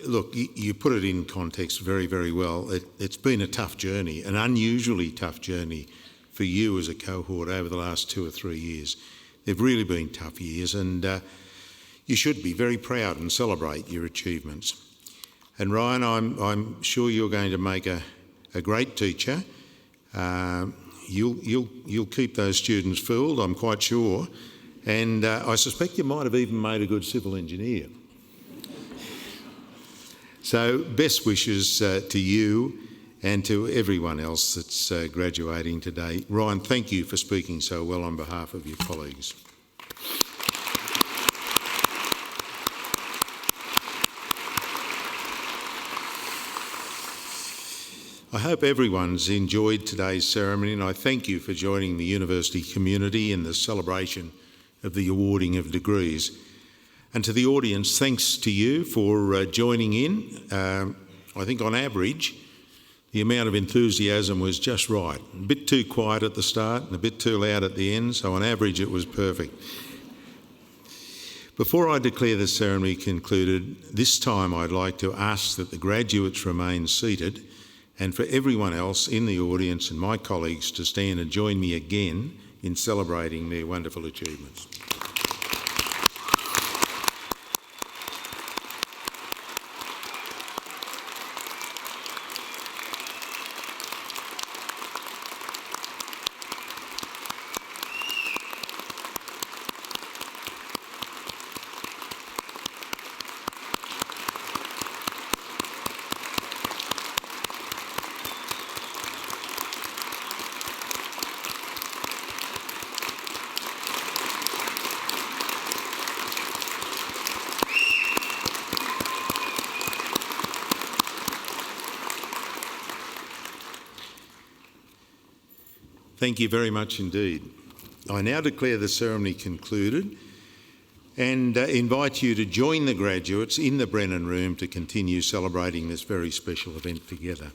look, you put it in context very, very well. It's been a tough journey, an unusually tough journey for you as a cohort over the last 2 or 3 years. They've really been tough years, and you should be very proud and celebrate your achievements. And Ryan, I'm sure you're going to make a great teacher. You'll keep those students fooled, I'm quite sure. And I suspect you might have even made a good civil engineer. So best wishes to you and to everyone else that's graduating today. Ryan, thank you for speaking so well on behalf of your colleagues. I hope everyone's enjoyed today's ceremony, and I thank you for joining the university community in the celebration of the awarding of degrees. And to the audience, thanks to you for joining in. I think on average, the amount of enthusiasm was just right. A bit too quiet at the start and a bit too loud at the end, so on average it was perfect. Before I declare the ceremony concluded, this time I'd like to ask that the graduates remain seated, and for everyone else in the audience and my colleagues to stand and join me again in celebrating their wonderful achievements. Thank you very much indeed. I now declare the ceremony concluded and invite you to join the graduates in the Brennan Room to continue celebrating this very special event together.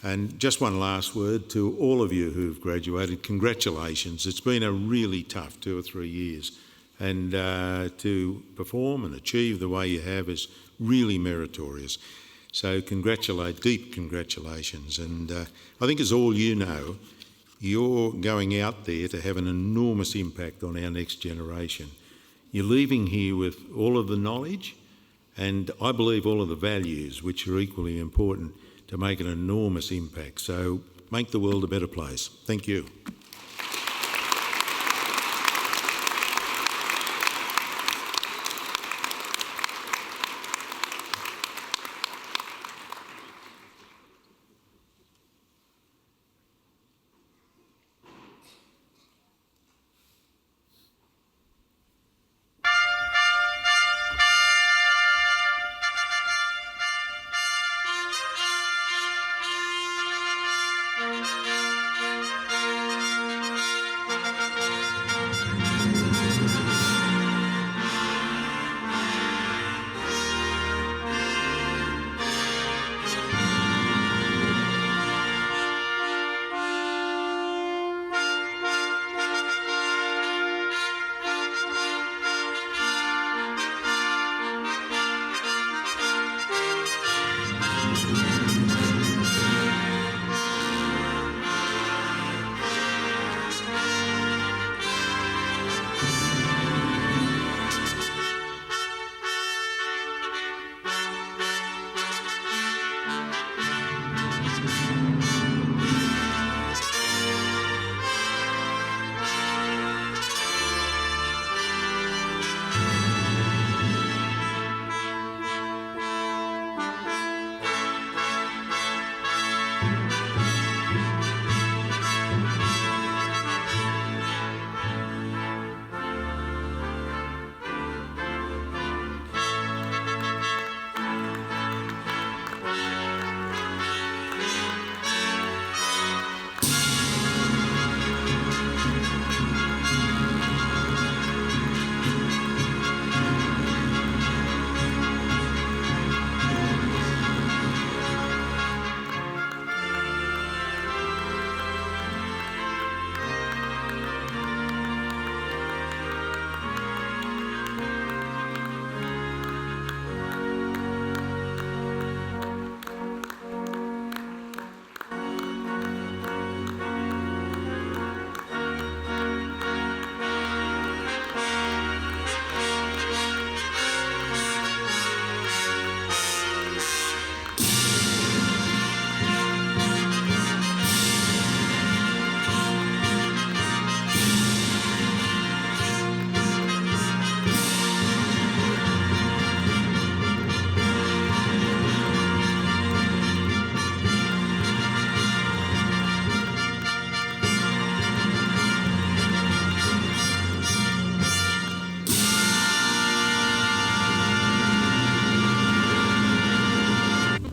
And just one last word to all of you who've graduated. Congratulations. It's been a really tough 2 or 3 years, and to perform and achieve the way you have is really meritorious. So deep congratulations. And I think as all you know, you're going out there to have an enormous impact on our next generation. You're leaving here with all of the knowledge and I believe all of the values, which are equally important to make an enormous impact. So make the world a better place. Thank you.